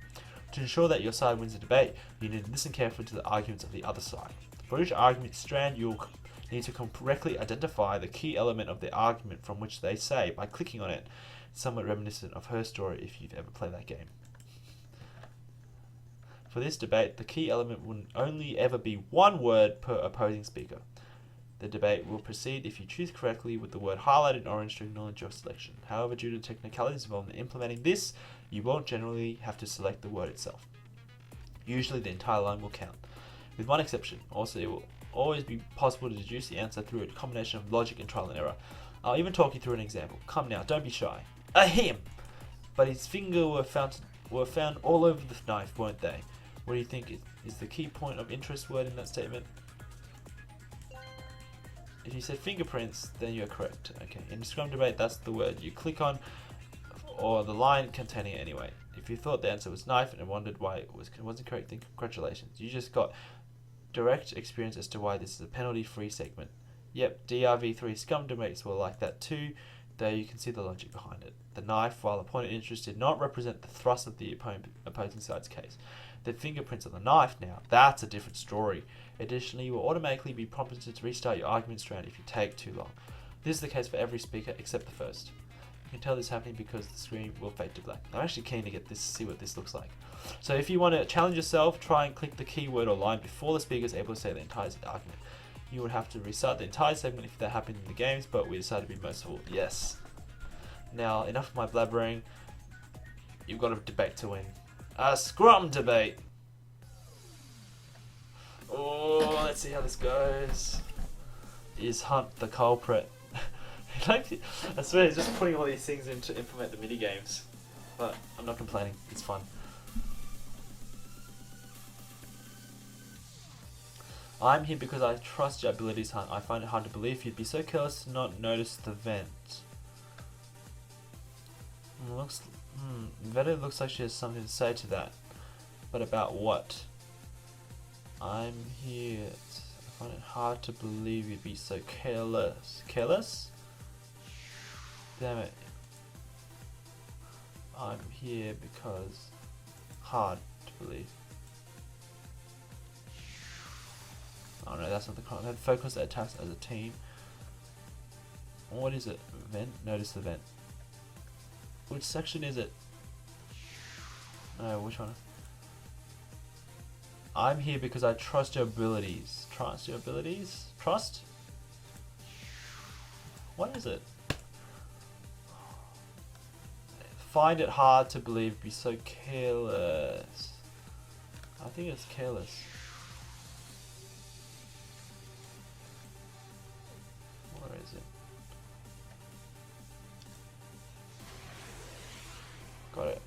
To ensure that your side wins the debate, you need to listen carefully to the arguments of the other side. For each argument strand, you'll need to correctly identify the key element of the argument from which they say by clicking on it. It's somewhat reminiscent of Her Story if you've ever played that game. For this debate, the key element will only ever be one word per opposing speaker. The debate will proceed if you choose correctly with the word highlighted in orange to acknowledge your selection. However, due to technicalities involved in implementing this, you won't generally have to select the word itself. Usually the entire line will count. With one exception, also it will always be possible to deduce the answer through a combination of logic and trial and error. I'll even talk you through an example. Come now, don't be shy. Ahem! But his finger were found all over the knife, weren't they? What do you think is the key point of interest word in that statement? If you said fingerprints, then you're correct. Okay, in the Scrum debate, that's the word you click on, or the line containing it anyway. If you thought the answer was knife and wondered why it wasn't correct, then congratulations. You just got direct experience as to why this is a penalty-free segment. Yep, DRV3 Scrum debates were like that too, though you can see the logic behind it. The knife, while the point of interest, did not represent the thrust of the opposing side's case. The fingerprints on the knife now, that's a different story. Additionally, you will automatically be prompted to restart your argument strand if you take too long. This is the case for every speaker except the first. You can tell this is happening because the screen will fade to black. I'm actually keen to get this, see what this looks like. So if you want to challenge yourself, try and click the keyword or line before the speaker is able to say the entire argument. You would have to restart the entire segment if that happened in the games, but we decided to be merciful. Yes. Now, enough of my blabbering. You've got a debate to win. A Scrum debate. Oh, let's see how this goes. Is Hunt the culprit? I swear he's just putting all these things in to implement the mini games, but I'm not complaining. It's fun. I'm here because I trust your abilities, Hunt. I find it hard to believe you'd be so careless to not notice the vent. Veta looks like she has something to say to that. But about what? I'm here. I find it hard to believe you'd be so careless. Careless? Damn it. I'm here because... hard to believe. Oh no, that's not the correct. Focus their tasks as a team. What is it? Vent? Notice the vent. Which section is it? No, which one? I'm here because I trust your abilities. Trust your abilities? Trust? What is it? Find it hard to believe, be so careless. I think it's careless. Where is it? Got it.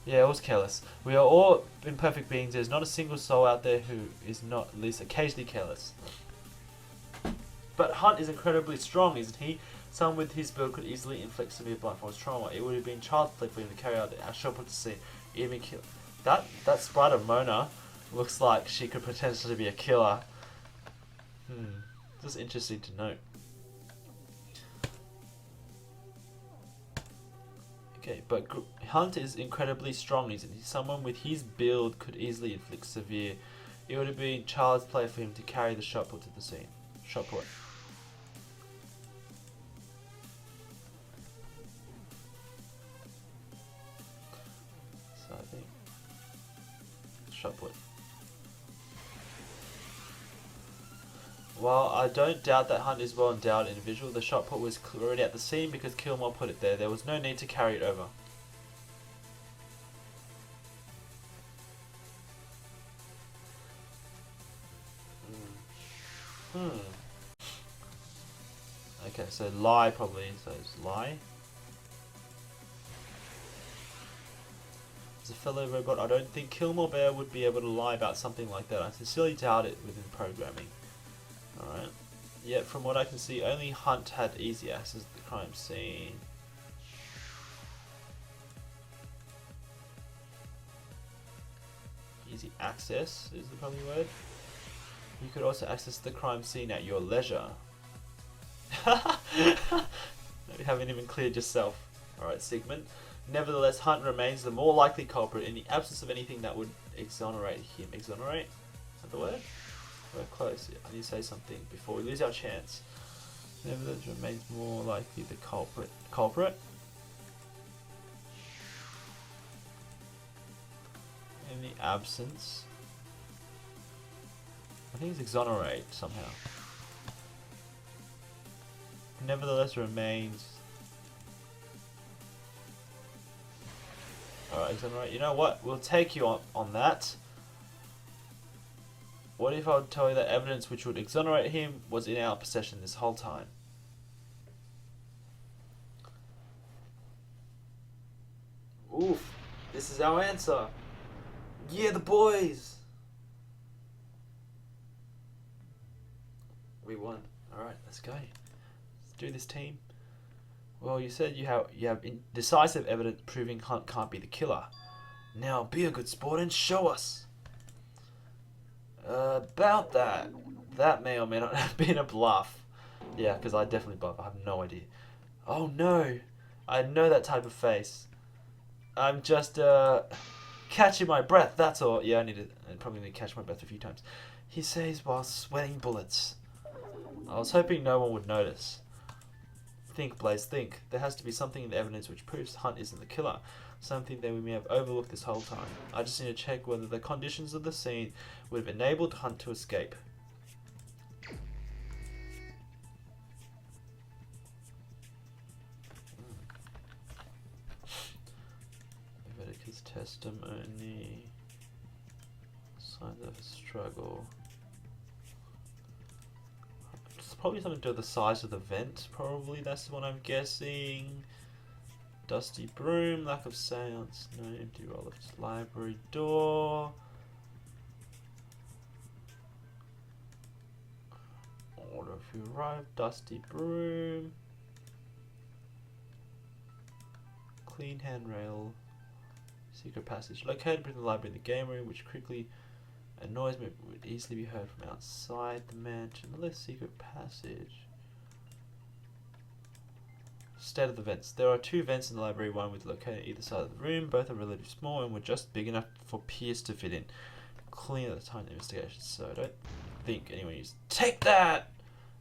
Yeah, it was careless. We are all imperfect beings. There's not a single soul out there who is not at least occasionally careless. But Hunt is incredibly strong, isn't he? Someone with his build could easily inflict severe blunt force trauma. It would have been child's play for him to carry out the actual scene, even kill. That spider Mona looks like she could potentially be a killer. Just interesting to note. Okay, but Hunt is incredibly strong, isn't he? Someone with his build could easily inflict severe It would have been child's play for him to carry the shot put to the scene. Shot put. So I think shot put. While I don't doubt that Hunt is well endowed individual, the shot put was already at the scene because Kilmore put it there. There was no need to carry it over. Okay, so lie probably, so it's lie. As a fellow robot, I don't think Kilmore Bear would be able to lie about something like that. I sincerely doubt it within programming. Alright. Yet from what I can see, only Hunt had easy access to the crime scene. Easy access is the probably word. You could also access the crime scene at your leisure. You haven't even cleared yourself. Alright, Sigmund. Nevertheless, Hunt remains the more likely culprit in the absence of anything that would exonerate him. Exonerate? Is that the word? We're close. I need to say something before we lose our chance. Nevertheless, remains more likely the culprit. Culprit? In the absence. I think it's exonerate somehow. Nevertheless, remains. Alright, exonerate. You know what? We'll take you on that. What if I would tell you that evidence which would exonerate him was in our possession this whole time? Oof. This is our answer. Yeah, the boys. We won. Alright, let's go. Let's do this, team. Well, you said you have decisive evidence proving Hunt can't be the killer. Now be a good sport and show us. About that. That may or may not have been a bluff. Yeah, because I definitely bluff. I have no idea. Oh no. I know that type of face. I'm just, catching my breath, that's all. Yeah, I probably need to catch my breath a few times. He says while sweating bullets. I was hoping no one would notice. Think, Blaze, think. There has to be something in the evidence which proves Hunt isn't the killer. Something that we may have overlooked this whole time. I just need to check whether the conditions of the scene would have enabled Hunt to escape. Leviticus testimony. Signs of a struggle. It's probably something to do with the size of the vent, probably. That's what I'm guessing. Dusty broom, lack of seance, no empty roll of library door. Order if you arrive, dusty broom. Clean handrail. Secret passage. Located between the library and the game room, which quickly a noise would easily be heard from outside the mansion. The left secret passage. State of the vents. There are two vents in the library, one with located either side of the room. Both are relatively small and were just big enough for Pierce to fit in. Clean at the time of the investigation, so I don't think anyone used. Take that!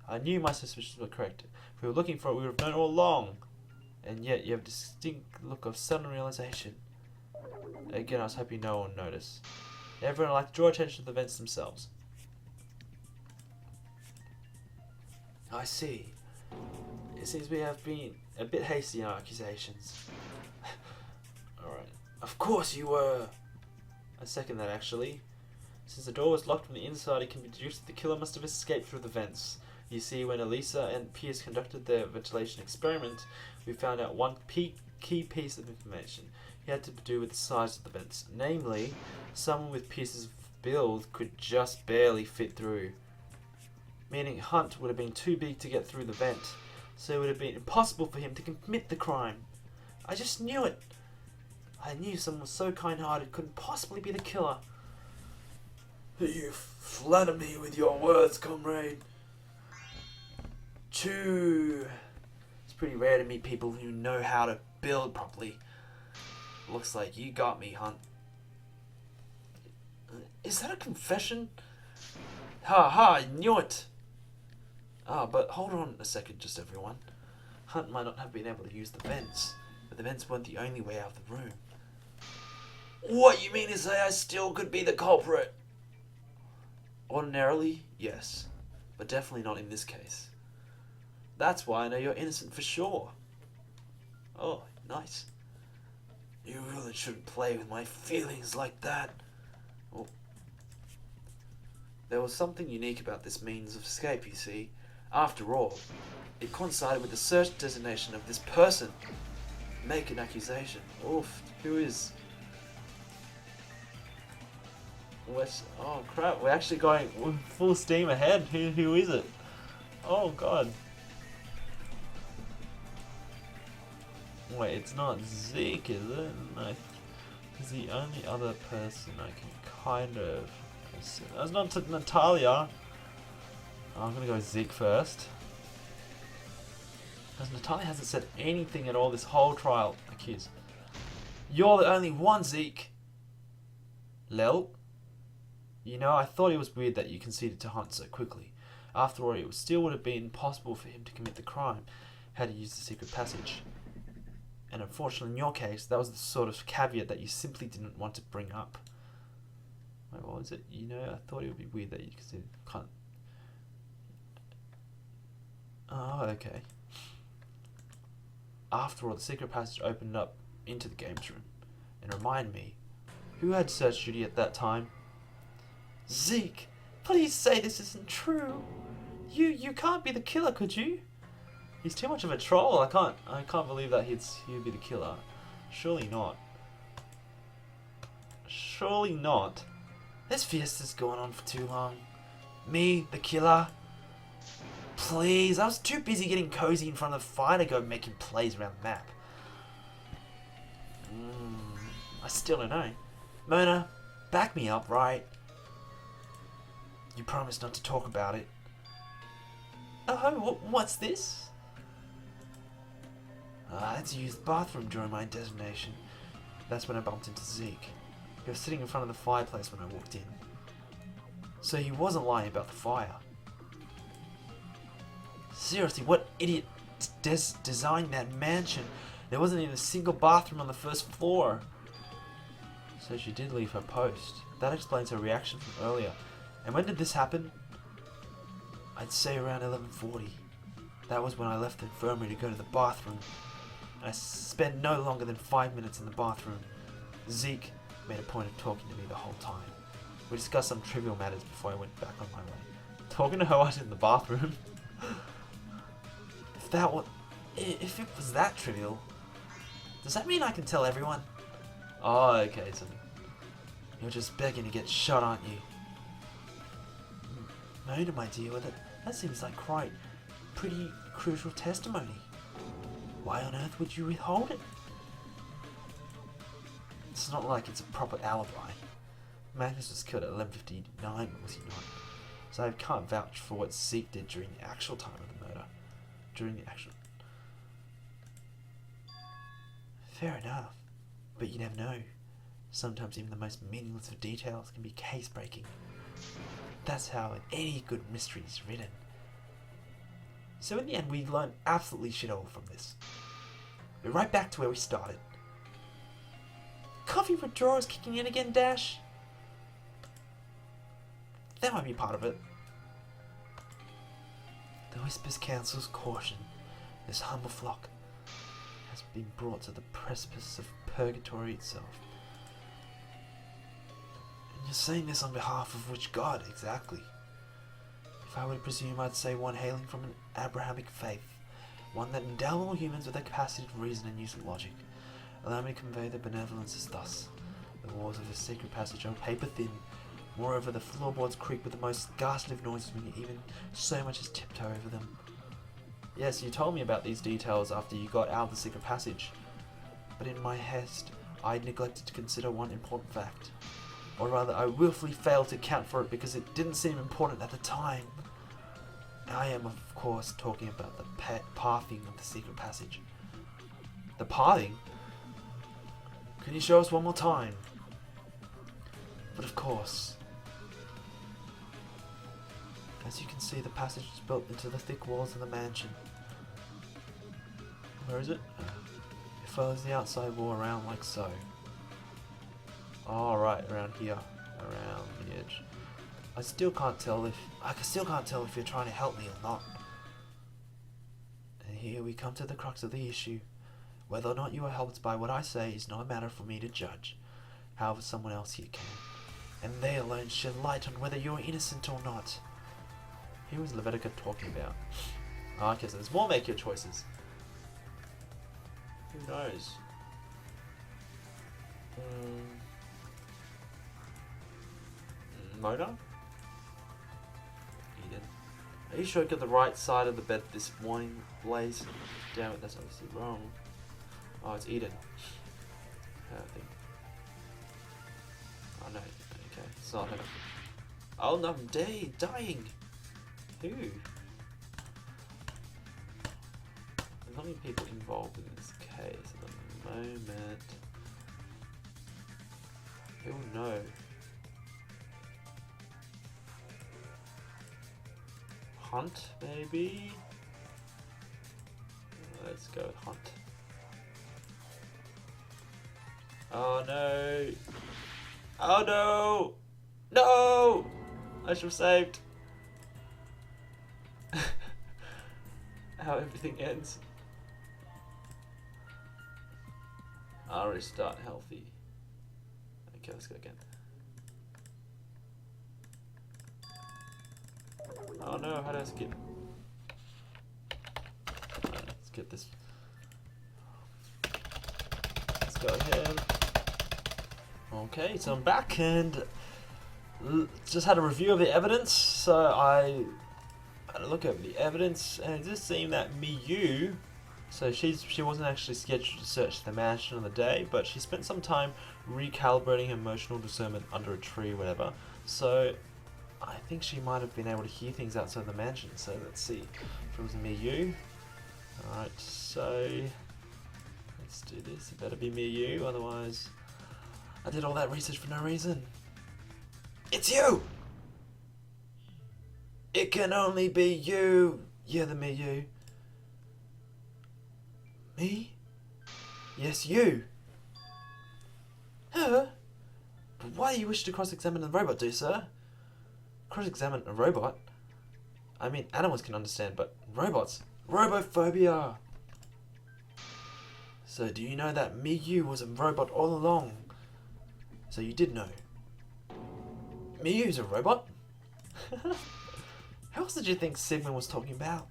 I knew my suspicions were correct. If we were looking for it, we would have known all along. And yet you have a distinct look of sudden realization. Again, I was hoping no one would notice. Everyone would like to draw attention to the vents themselves. I see. It seems we have been a bit hasty in our accusations. Alright. Of course you were! I second that, actually. Since the door was locked from the inside, it can be deduced that the killer must have escaped through the vents. You see, when Elisa and Pierce conducted their ventilation experiment, we found out one key piece of information. It had to do with the size of the vents. Namely, someone with Pierce's build could just barely fit through. Meaning Hunt would have been too big to get through the vent. So it would have been impossible for him to commit the crime. I just knew it. I knew someone was so kind-hearted couldn't possibly be the killer. You flatter me with your words, comrade. Choo. It's pretty rare to meet people who know how to build properly. Looks like you got me, Hunt. Is that a confession? Ha ha, I knew it! Ah, but hold on a second, just everyone. Hunt might not have been able to use the vents, but the vents weren't the only way out of the room. What you mean to say I still could be the culprit? Ordinarily, yes, but definitely not in this case. That's why I know you're innocent for sure. Oh, nice. You really shouldn't play with my feelings like that. Oh. There was something unique about this means of escape, you see. After all, it coincided with the search designation of this person. Make an accusation. Oof, who is... Oh crap, we're actually going full steam ahead. Who is it? Oh god. Wait, it's not Zeke, is it? No. He's the only other person I can kind of... That's not Natalia. I'm gonna go Zeke first. Because Natalia hasn't said anything at all this whole trial. Accused. You're the only one, Zeke. Lel? You know, I thought it was weird that you conceded to Hunt so quickly. After all, it still would have been impossible for him to commit the crime had he used the secret passage. And unfortunately, in your case, that was the sort of caveat that you simply didn't want to bring up. Wait, what was it? You know, I thought it would be weird that you considered... Oh, okay. After all, the secret passage opened up into the games room. And remind me, who had search duty at that time? Zeke, please say this isn't true. You can't be the killer, could you? He's too much of a troll. I can't believe that he'd be the killer. Surely not. Surely not. This fiesta's going on for too long. Me, the killer. Please, I was too busy getting cozy in front of the fire to go making plays around the map. I still don't know. Mona, back me up, right? You promised not to talk about it. Oh, what's this? I had to use the bathroom during my designation. That's when I bumped into Zeke. He was sitting in front of the fireplace when I walked in. So he wasn't lying about the fire. Seriously, what idiot designed that mansion? There wasn't even a single bathroom on the first floor. So she did leave her post. That explains her reaction from earlier. And when did this happen? I'd say around 11:40. That was when I left the infirmary to go to the bathroom. I spent no longer than 5 minutes in the bathroom. Zeke made a point of talking to me the whole time. We discussed some trivial matters before I went back on my way. Talking to her while in the bathroom? If it was that trivial, does that mean I can tell everyone? Oh, okay, so you're just begging to get shot, aren't you? Mona, my dear, that seems like quite pretty crucial testimony. Why on earth would you withhold it? It's not like it's a proper alibi. Magnus was killed at 11:59, was he not? So I can't vouch for what Zeke did during the actual time of the murder. Fair enough, but you never know. Sometimes even the most meaningless of details can be case-breaking. That's how any good mystery is written. So in the end, we learned absolutely shit all from this. We're right back to where we started. Coffee withdrawals kicking in again, Dash? That might be part of it. The Whispers Council's caution. This humble flock has been brought to the precipice of purgatory itself. And you're saying this on behalf of which god, exactly? If I were to presume, I'd say one hailing from an Abrahamic faith, one that endowed all humans with the capacity to reason and use logic. Allow me to convey their benevolence as thus. The walls of this sacred passage are paper thin. Moreover, the floorboards creak with the most ghastly of noises when you even so much as tiptoe over them. Yes, you told me about these details after you got out of the secret passage. But in my haste, I neglected to consider one important fact. Or rather, I willfully failed to account for it because it didn't seem important at the time. I am, of course, talking about the pathing of the secret passage. The pathing? Can you show us one more time? But of course, as you can see, the passage is built into the thick walls of the mansion. Where is it? It follows the outside wall around like so. Oh, right, around here, around the edge. I still can't tell if you're trying to help me or not. And here we come to the crux of the issue. Whether or not you are helped by what I say is not a matter for me to judge. However, someone else here can, and they alone shed light on whether you are innocent or not. Who was Levitica talking about? Oh, okay, so there's more make your choices. Who knows? Mona? Eden. Are you sure you got the right side of the bed this morning, Blaze? Damn it, that's obviously wrong. Oh, it's Eden. I think. Oh no, okay, it's not her. Oh no, I'm dying! Who? There's not many people involved in this case at the moment. Who will know? Hunt, maybe? Let's go with Hunt. Oh no! Oh no! No! I should have saved. How everything ends. I'll restart healthy. Okay, let's go again. Oh no, how do I skip? Alright, let's get this. Let's go ahead. Okay, so I'm back and just had a review of the evidence. So I had a look over the evidence and it just seemed that Miyu, so she wasn't actually scheduled to search the mansion on the day, but she spent some time recalibrating emotional discernment under a tree or whatever. So I think she might have been able to hear things outside the mansion. So let's see if it was Miyu. Alright, so let's do this. It better be Miyu, otherwise I did all that research for no reason. It's you! It can only be you! You're the Miyu. Me? Yes, you! Huh? But why do you wish to cross-examine the robot, do sir? Cross-examine a robot? I mean, animals can understand, but robots? Robophobia! So do you know that Miyu was a robot all along? So you did know. Miyu's a robot? How else did you think Sigmund was talking about?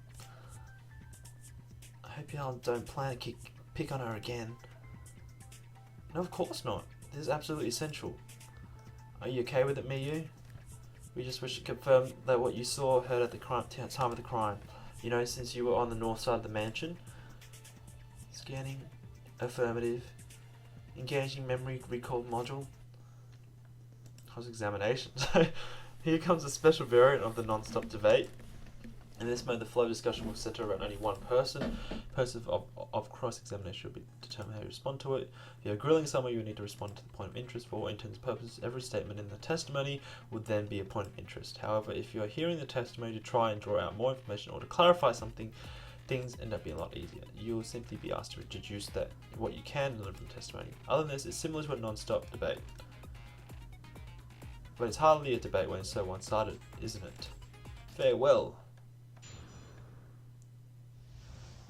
I hope y'all don't plan to pick on her again. No, of course not. This is absolutely essential. Are you okay with it, Miyu? We just wish to confirm that what you saw or heard at the time of the crime. You know, since you were on the north side of the mansion. Scanning. Affirmative. Engaging memory recall module. Cross-examination. So here comes a special variant of the non-stop debate. In this mode, the flow of discussion will center around only one person. Person of cross-examination will be determined how you respond to it. If you're grilling someone, you will need to respond to the point of interest. For all intents and purposes, every statement in the testimony would then be a point of interest. However, if you are hearing the testimony to try and draw out more information or to clarify something, things end up being a lot easier. You will simply be asked to deduce that what you can learn from testimony. Other than this, it's similar to a non-stop debate. But it's hardly a debate when it's so one-sided, isn't it? Farewell.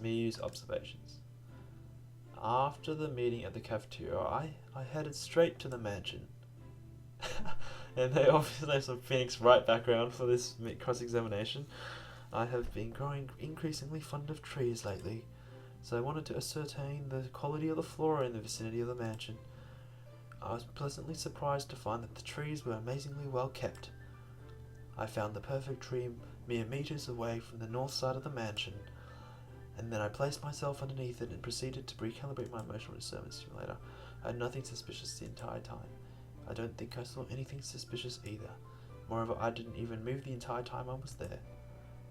Miyu's observations. After the meeting at the cafeteria, I headed straight to the mansion. And they obviously have some Phoenix Wright background for this cross-examination. I have been growing increasingly fond of trees lately, so I wanted to ascertain the quality of the flora in the vicinity of the mansion. I was pleasantly surprised to find that the trees were amazingly well kept. I found the perfect tree mere meters away from the north side of the mansion, and then I placed myself underneath it and proceeded to recalibrate my emotional discernment stimulator. I had nothing suspicious the entire time. I don't think I saw anything suspicious either. Moreover, I didn't even move the entire time I was there.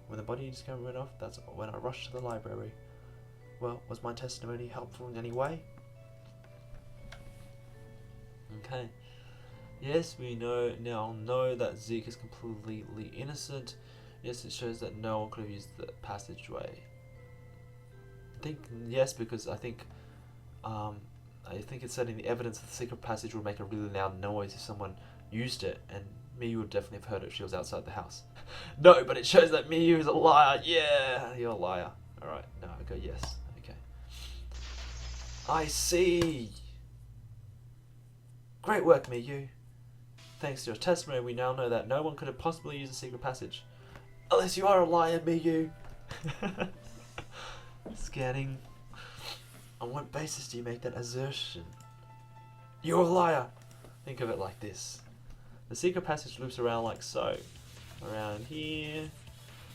When the body scan went off, that's when I rushed to the library. Well, was my testimony helpful in any way? Okay. Yes, we know that Zeke is completely innocent. Yes, it shows that no one could have used the passageway. I think yes, because I think it said in the evidence that the secret passage would make a really loud noise if someone used it, and Miyu would definitely have heard it if she was outside the house. No, but it shows that Miyu is a liar. Yeah, you're a liar. Alright, no, I go yes. Okay. I see. Great work, Miyu. Thanks to your testimony, we now know that no one could have possibly used the secret passage. Unless you are a liar, Miyu. Scanning. On what basis do you make that assertion? You're a liar. Think of it like this. The secret passage loops around like so. Around here.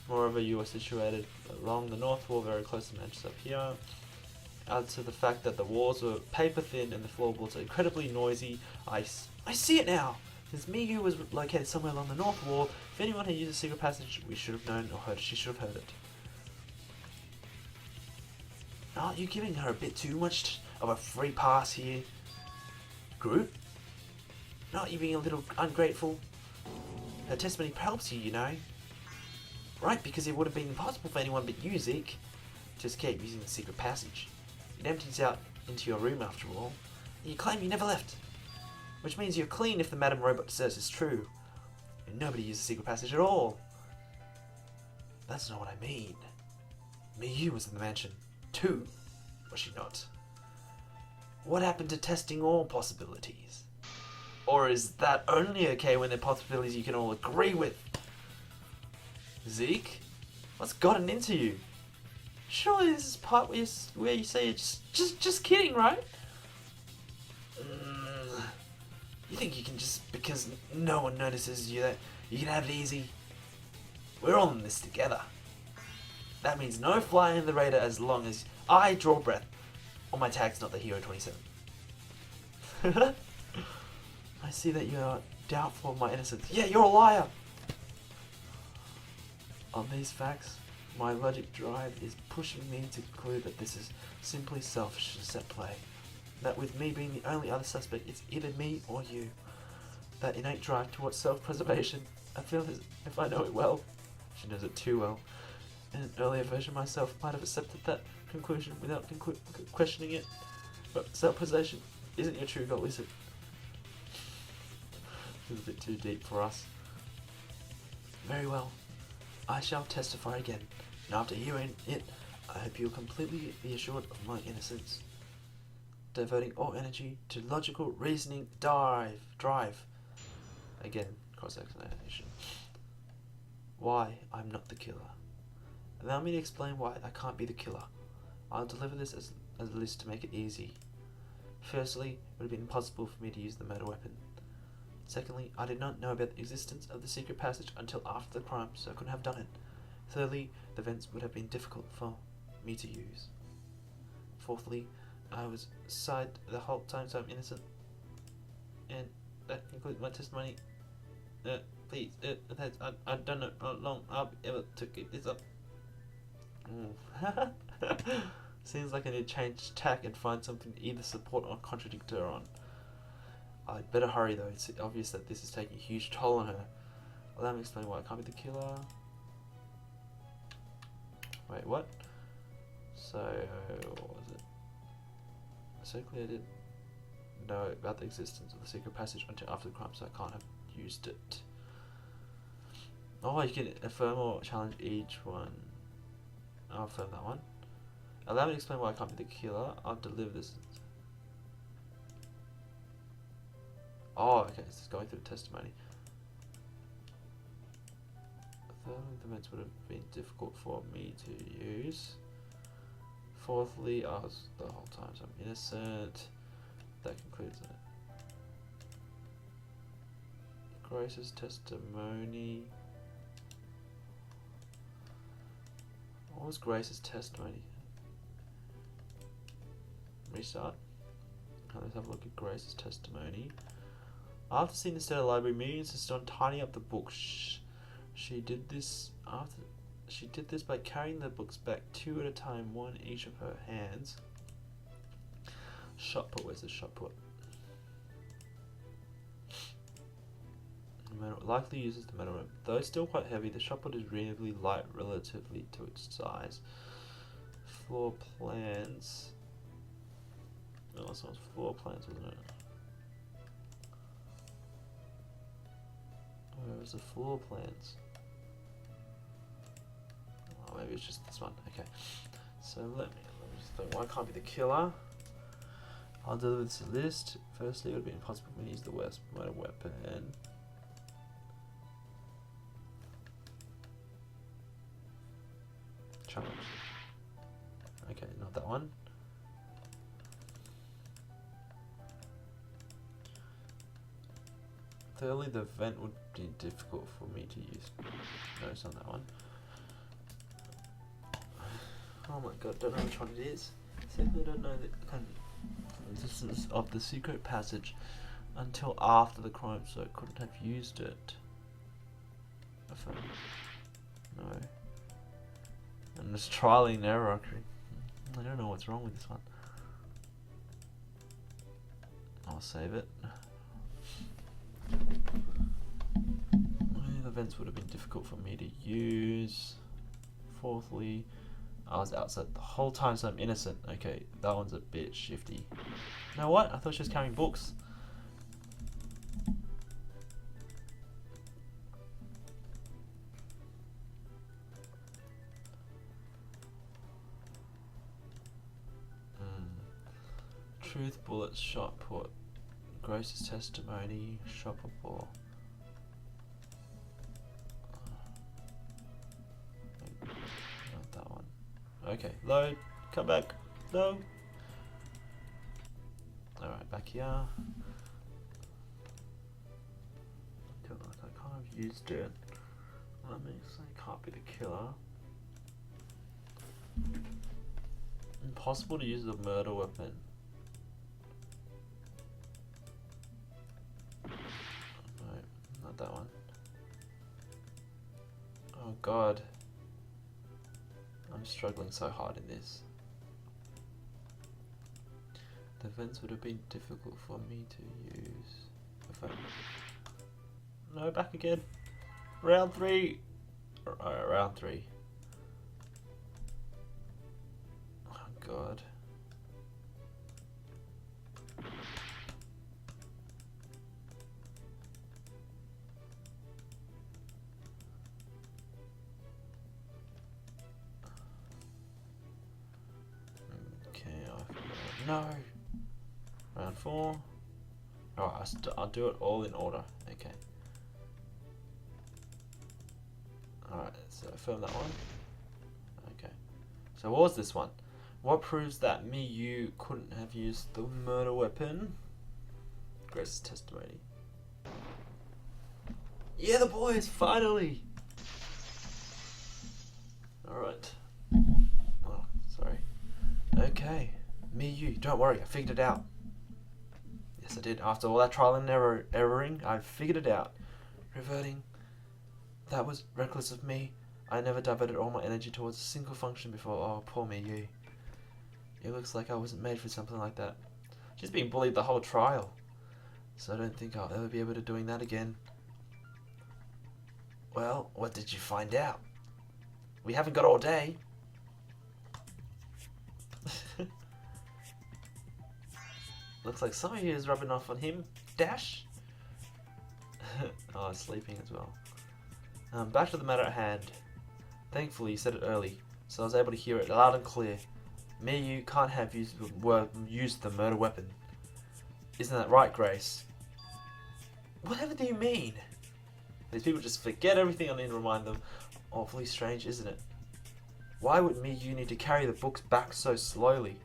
Moreover, you are situated along the north wall, very close to the entrance up here. Add to the fact that the walls were paper thin and the floorboards are incredibly noisy. I see it now! Since Miyu was located somewhere along the north wall, if anyone had used the secret passage, we should have known or heard it. She should have heard it. Aren't you giving her a bit too much of a free pass here, Groot? Not you being a little ungrateful? Her testimony helps you, you know. Right, because it would have been impossible for anyone but you, Zeke, to escape using the secret passage. It empties out into your room after all, and you claim you never left. Which means you're clean if the Madam Robot says is true. And nobody used the secret passage at all. That's not what I mean. Miyu was in the mansion, too, was she not? What happened to testing all possibilities? Or is that only okay when they're possibilities you can all agree with? Zeke? What's gotten into you? Surely this is part where you say it's just kidding, right? You think you can just, because no one notices you, that you can have it easy? We're all in this together. That means no flying in the radar as long as I draw breath. Or my tag's not the Hero 27. I see that you are doubtful of my innocence. Yeah, you're a liar! On these facts, my logic drive is pushing me to conclude that this is simply selfishness at play. That with me being the only other suspect, it's either me or you. That innate drive towards self-preservation, I feel as if I know it well. She knows it too well. In an earlier version myself might have accepted that conclusion without questioning it. But self-preservation isn't your true goal, is it? This is a bit too deep for us. Very well. I shall testify again, and after hearing it, I hope you will completely be assured of my innocence. Devoting all energy to logical reasoning drive. Again, cross-explanation. Why I'm not the killer. Allow me to explain why I can't be the killer. I'll deliver this as a list to make it easy. Firstly, it would have been impossible for me to use the murder weapon. Secondly, I did not know about the existence of the secret passage until after the crime, so I couldn't have done it. Thirdly, the vents would have been difficult for me to use. Fourthly, I was side the whole time, so I'm innocent. And that concludes my testimony. Please, I don't know how long I'll be able to keep this up. Seems like I need to change tack and find something to either support or contradict her on. I'd better hurry though, it's obvious that this is taking a huge toll on her. Allow me to explain why I can't be the killer. Wait, what? So, what was it? So clear I didn't know about the existence of the secret passage until after the crime, so I can't have used it. Oh, you can affirm or challenge each one. I'll affirm that one. Allow me to explain why I can't be the killer. I'll deliver this. Oh, okay, it's going through the testimony. Thirdly, the events would have been difficult for me to use. Fourthly, I was the whole time, so I'm innocent. That concludes it. Grace's testimony. What was Grace's testimony? Restart. Okay, let's have a look at Grace's testimony. After seeing the state of the library, Miri insisted on tidying up the books. She did this by carrying the books back 2 at a time, one in each of her hands. Shot put, where's the shot put? likely uses the metal rope. Though still quite heavy, the shotput is reasonably light relatively to its size. Floor plans. Oh, this one's floor plans, wasn't it? Where was the floor plans? Oh, maybe it's just this one. Okay. So let me just think. Why can't be the killer? I'll deliver this list. Firstly, it would be impossible for me to use the worst murder weapon. Challenge. Okay, not that one. Thirdly, the vent would be difficult for me to use. No, it's not that one. Oh my god, don't know which one it is. Simply don't know the distance of the secret passage until after the crime, so I couldn't have used it. No. And this trial and error occurring. I don't know what's wrong with this one. I'll save it. The vents would have been difficult for me to use. Fourthly, I was outside the whole time, so I'm innocent. Okay, that one's a bit shifty. You know what? I thought she was carrying books. Truth, bullets, shot put. Grace's testimony, shopper ball. Not that one. Okay, load, come back. No. Alright, back here. I feel like I kind of used it. That means I can't be the killer. Impossible to use a murder weapon. That one. Oh god. I'm struggling so hard in this. The vents would have been difficult for me to use. No, back again. Round 3. Round 3. Oh god. No. Round 4. Alright, I'll do it all in order. Okay. Alright, so affirm that one. Okay. So what was this one? What proves that you couldn't have used the murder weapon? Grace's testimony. Yeah, the boys, finally! Alright. Oh, sorry. Okay. You, don't worry, I figured it out. Yes, I did. After all that trial and erroring, I figured it out. Reverting. That was reckless of me. I never diverted all my energy towards a single function before. Oh, poor you. It looks like I wasn't made for something like that. She's been bullied the whole trial. So I don't think I'll ever be able to doing that again. Well, what did you find out? We haven't got all day. Looks like some of you is rubbing off on him. Dash. Oh, sleeping as well. Back to the matter at hand. Thankfully, you said it early, so I was able to hear it loud and clear. You can't have used the murder weapon. Isn't that right, Grace? Whatever do you mean? These people just forget everything I need to remind them. Awfully strange, isn't it? Why would you need to carry the books back so slowly?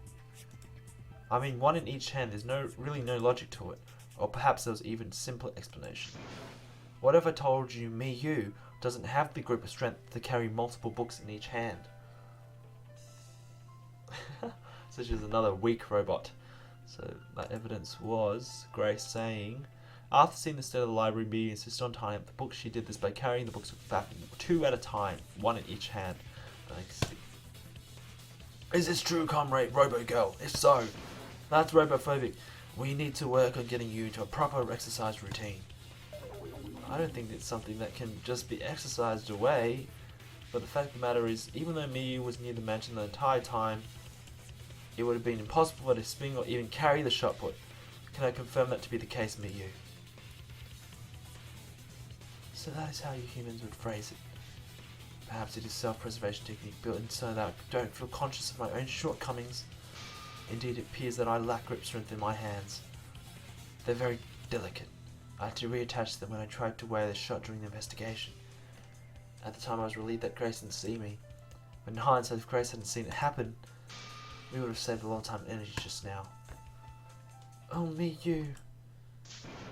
I mean, one in each hand, there's really no logic to it. Or perhaps there was even simpler explanation. What if I told you doesn't have the grip of strength to carry multiple books in each hand? So she's another weak robot. So that evidence was Grace saying, after seeing the state of the library, Mia insisted on tying up the books. She did this by carrying the books back 2 at a time, 1 in each hand. I see. Is this true, comrade Robo Girl? If so, that's robophobic. We need to work on getting you into a proper exercise routine. I don't think it's something that can just be exercised away. But the fact of the matter is, even though Miyu was near the mansion the entire time, it would have been impossible for her to swing or even carry the shot put. Can I confirm that to be the case, Miyu? So that is how you humans would phrase it. Perhaps it is self-preservation technique built in so that I don't feel conscious of my own shortcomings. Indeed, it appears that I lack grip strength in my hands. They're very delicate. I had to reattach them when I tried to wear the shot during the investigation. At the time I was relieved that Grace didn't see me. But in hindsight, if Grace hadn't seen it happen, we would have saved a lot of time and energy just now. Oh, Miyu.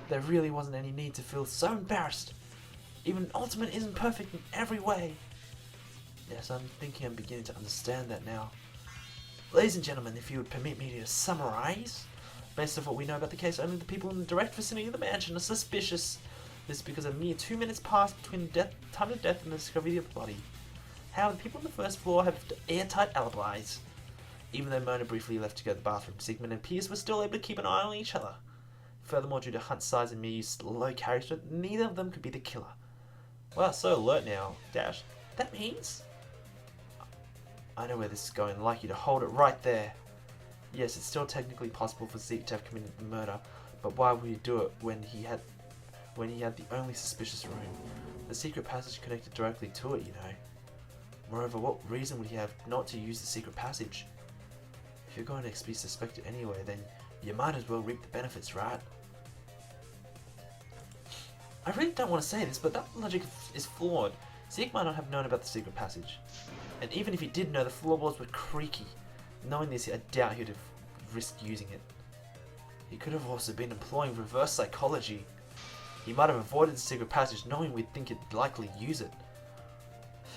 There really wasn't any need to feel so embarrassed. Even Ultimate isn't perfect in every way. Yes, I'm thinking I'm beginning to understand that now. Ladies and gentlemen, if you would permit me to summarize, based on what we know about the case, only the people in the direct vicinity of the mansion are suspicious. This is because a mere 2 minutes passed between the time of death and the discovery of the body. However, the people on the first floor have airtight alibis. Even though Mona briefly left to go to the bathroom, Sigmund and Pierce were still able to keep an eye on each other. Furthermore, due to Hunt's size and Miyu's low carry strength, neither of them could be the killer. Wow, so alert now. Dash. That means... I know where this is going. I'd like you to hold it right there. Yes, it's still technically possible for Zeke to have committed the murder, but why would he do it when he had the only suspicious room? The secret passage connected directly to it, you know. Moreover, what reason would he have not to use the secret passage? If you're going to be suspected anyway, then you might as well reap the benefits, right? I really don't want to say this, but that logic is flawed. Zeke might not have known about the secret passage. And even if he did know, the floorboards were creaky. Knowing this, I doubt he'd have risked using it. He could have also been employing reverse psychology. He might have avoided the secret passage knowing we'd think he'd likely use it.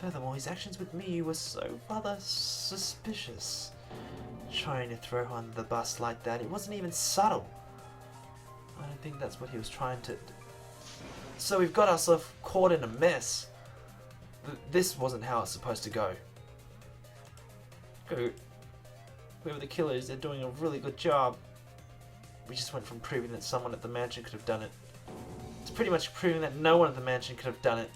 Furthermore, his actions with me were so rather suspicious. Trying to throw her under the bus like that, it wasn't even subtle. I don't think that's what he was trying to... So we've got ourselves caught in a mess. This wasn't how it's supposed to go. Whoever the killer is, they're doing a really good job. We just went from proving that someone at the mansion could have done it to pretty much proving that no one at the mansion could have done it.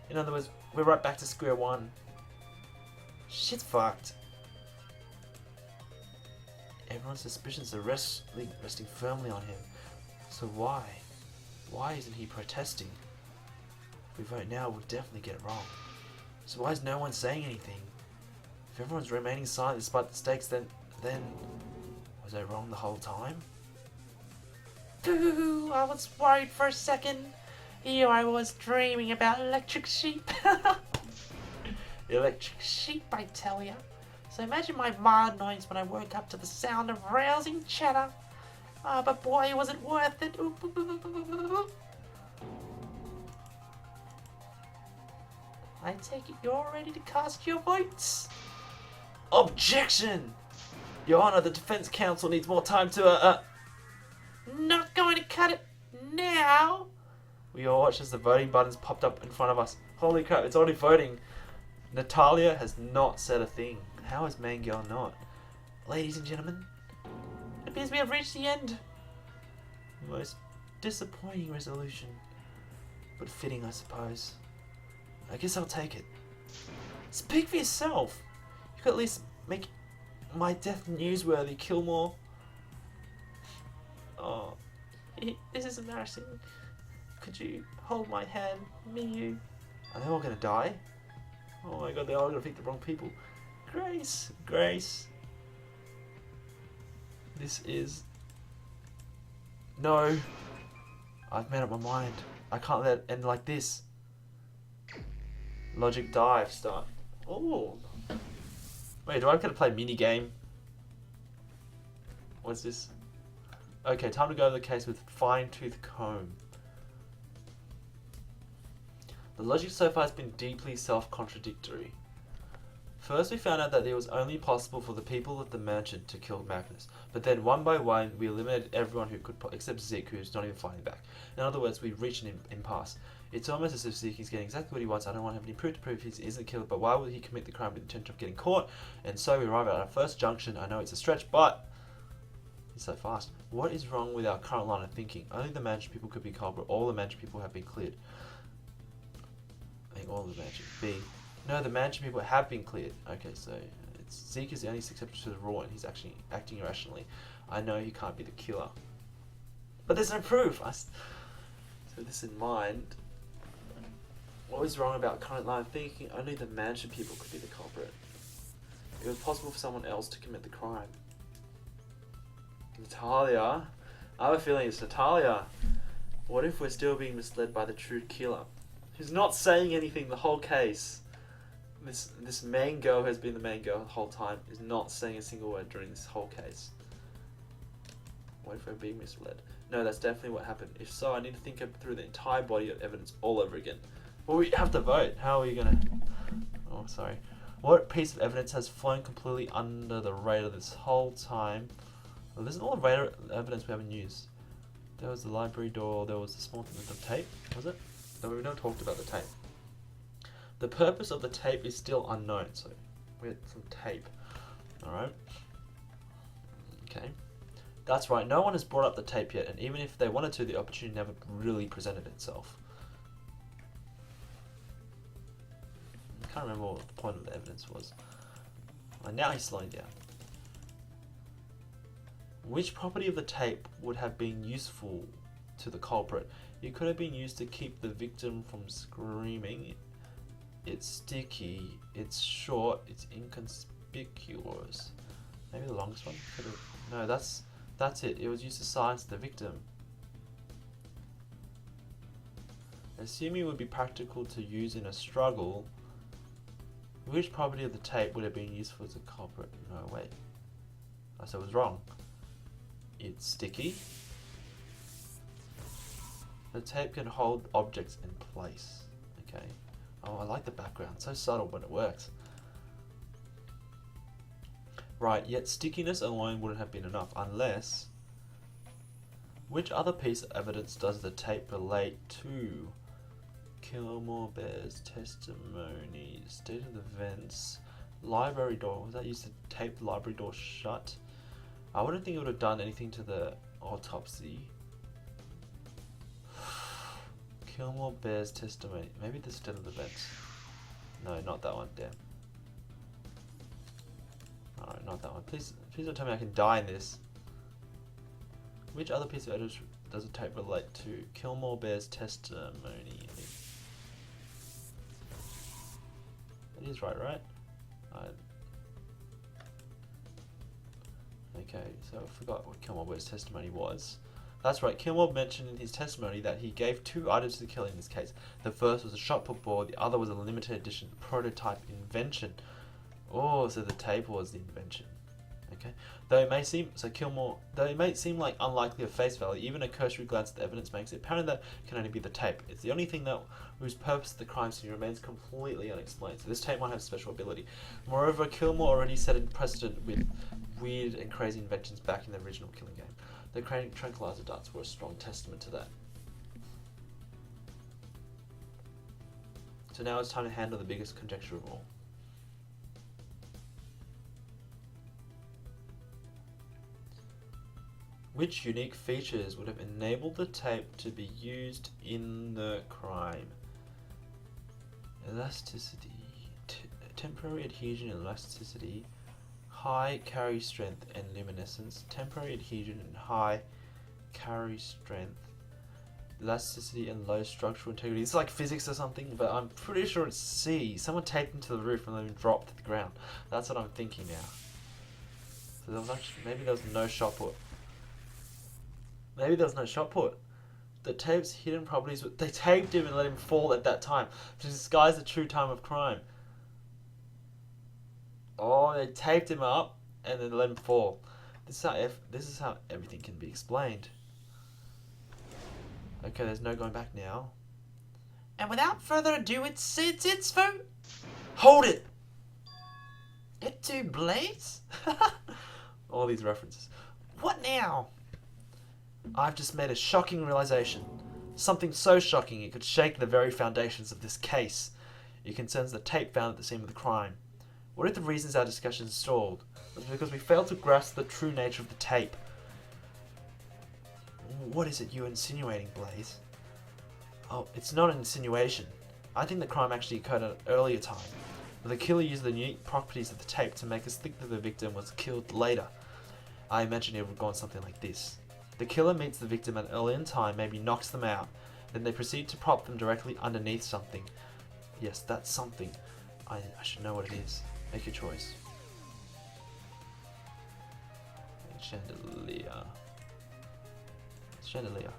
In other words, we're right back to square one. Shit's fucked. Everyone's suspicions are resting firmly on him. So why? Why isn't he protesting? If we vote now, we'll definitely get it wrong. So why is no one saying anything? If everyone's remaining silent despite the stakes, then was I wrong the whole time? Boo! I was worried for a second. Here I was dreaming about electric sheep. Electric sheep, I tell ya. So imagine my mild noise when I woke up to the sound of rousing chatter. Ah, but boy, was it worth it. I take it you're ready to cast your votes. Objection! Your Honor, the Defense Counsel needs more time to, Not going to cut it now. We all watched as the voting buttons popped up in front of us. Holy crap, it's already voting. Natalia has not said a thing. How is Mangirl not? Ladies and gentlemen, It appears we have reached the end. most disappointing resolution. But fitting, I suppose. I guess I'll take it. Speak for yourself. You could at least make my death newsworthy, Killmore. Oh, This is embarrassing. Could you hold my hand, Miyu? are they all gonna die? Oh my god, they all gonna pick the wrong people. Grace. This is... No. I've made up my mind. I can't let it end like this. Logic dive start. Oh. Wait, do I have to play mini game? What's this? Okay, time to go over the case with fine-tooth comb. The logic so far has been deeply self-contradictory. First, we found out that it was only possible for the people at the mansion to kill Magnus, but then one by one, we eliminated everyone who could, except Zeke, who's not even fighting back. In other words, we reached an impasse. It's almost as if Zeke is getting exactly what he wants. I don't want to have any proof to prove he isn't killed, but why would he commit the crime with the intention of getting caught? And so we arrive at our first junction. I know it's a stretch, but so fast. What is wrong with our current line of thinking? Only the mansion people could be culprit. All the mansion people have been cleared. I think all the mansion. B. No, the mansion people have been cleared. Okay, so Zeke is the only exception to the rule, and he's actually acting irrationally. I know he can't be the killer. But there's no proof. So with this in mind, what was wrong about current line of thinking? Only the mansion people could be the culprit. It was possible for someone else to commit the crime. Natalia? I have a feeling it's Natalia. What if we're still being misled by the true killer? Who's not saying anything the whole case. This main girl who has been the main girl the whole time is not saying a single word during this whole case. What if we're being misled? No, that's definitely what happened. If so, I need to think through the entire body of evidence all over again. Well, we have to vote. How are we gonna... Oh, sorry. What piece of evidence has flown completely under the radar this whole time? Well, there's all the radar evidence we haven't used. There was the library door, there was the small thing with the tape, was it? No, we've not talked about the tape. The purpose of the tape is still unknown, so we had some tape. Alright. Okay. That's right, no one has brought up the tape yet, and even if they wanted to, the opportunity never really presented itself. I can't remember what the point of the evidence was. And now he's slowing down. Which property of the tape would have been useful to the culprit? It could have been used to keep the victim from screaming. It's sticky, it's short, it's inconspicuous. Maybe the longest one? No, that's it. It was used to silence the victim. Assuming it would be practical to use in a struggle, which property of the tape would have been useful to the culprit? No, wait. I said it was wrong. It's sticky. The tape can hold objects in place. Okay. Oh, I like the background. So subtle, but it works. Right, yet stickiness alone wouldn't have been enough unless... Which other piece of evidence does the tape relate to? Kilmore Bear's testimony, state of events, library door. Was that used to tape the library door shut? I wouldn't think it would have done anything to the autopsy. Kilmore Bear's testimony. Maybe the state of events. No, not that one. Damn. Alright, not that one. Please don't tell me I can die in this. Which other piece of evidence does the tape relate to? Kilmore Bear's testimony. It is right? Okay, so I forgot what Kilmore Bear's testimony was. That's right, Kilmore mentioned in his testimony that he gave 2 items to the killer in this case. The first was a shot put board, the other was a limited edition prototype invention. Oh, so the tape was the invention. Okay. Though it may seem like unlikely at face value, even a cursory glance at the evidence makes it apparent that it can only be the tape. It's the only thing that whose purpose of the crime scene remains completely unexplained. So this tape might have special ability. Moreover, Kilmore already set a precedent with weird and crazy inventions back in the original Killing Game. The tranquilizer darts were a strong testament to that. So now it's time to handle the biggest conjecture of all. Which unique features would have enabled the tape to be used in the crime? Elasticity, temporary adhesion and elasticity, high carry strength and luminescence, temporary adhesion and high carry strength, elasticity and low structural integrity. It's like physics or something, but I'm pretty sure it's C. Someone taped into the roof and then dropped to the ground. That's what I'm thinking now. So there was actually, maybe there was no shot put. Maybe there was no shot put. The tape's hidden properties, they taped him and let him fall at that time to disguise the true time of crime. Oh, they taped him up and then let him fall. This is how everything can be explained. Okay, there's no going back now. And without further ado, it's vote. Hold it! It to Blaze? All these references. What now? I've just made a shocking realization. Something so shocking it could shake the very foundations of this case. It concerns the tape found at the scene of the crime. What if the reasons our discussion stalled was because we failed to grasp the true nature of the tape? What is it you're insinuating, Blaze? Oh, it's not an insinuation. I think the crime actually occurred at an earlier time. But the killer used the unique properties of the tape to make us think that the victim was killed later. I imagine it would have gone something like this. The killer meets the victim at an earlier time, maybe knocks them out. Then they proceed to prop them directly underneath something. Yes, that's something. I should know what it is. Make your choice. Chandelier. Chandelier.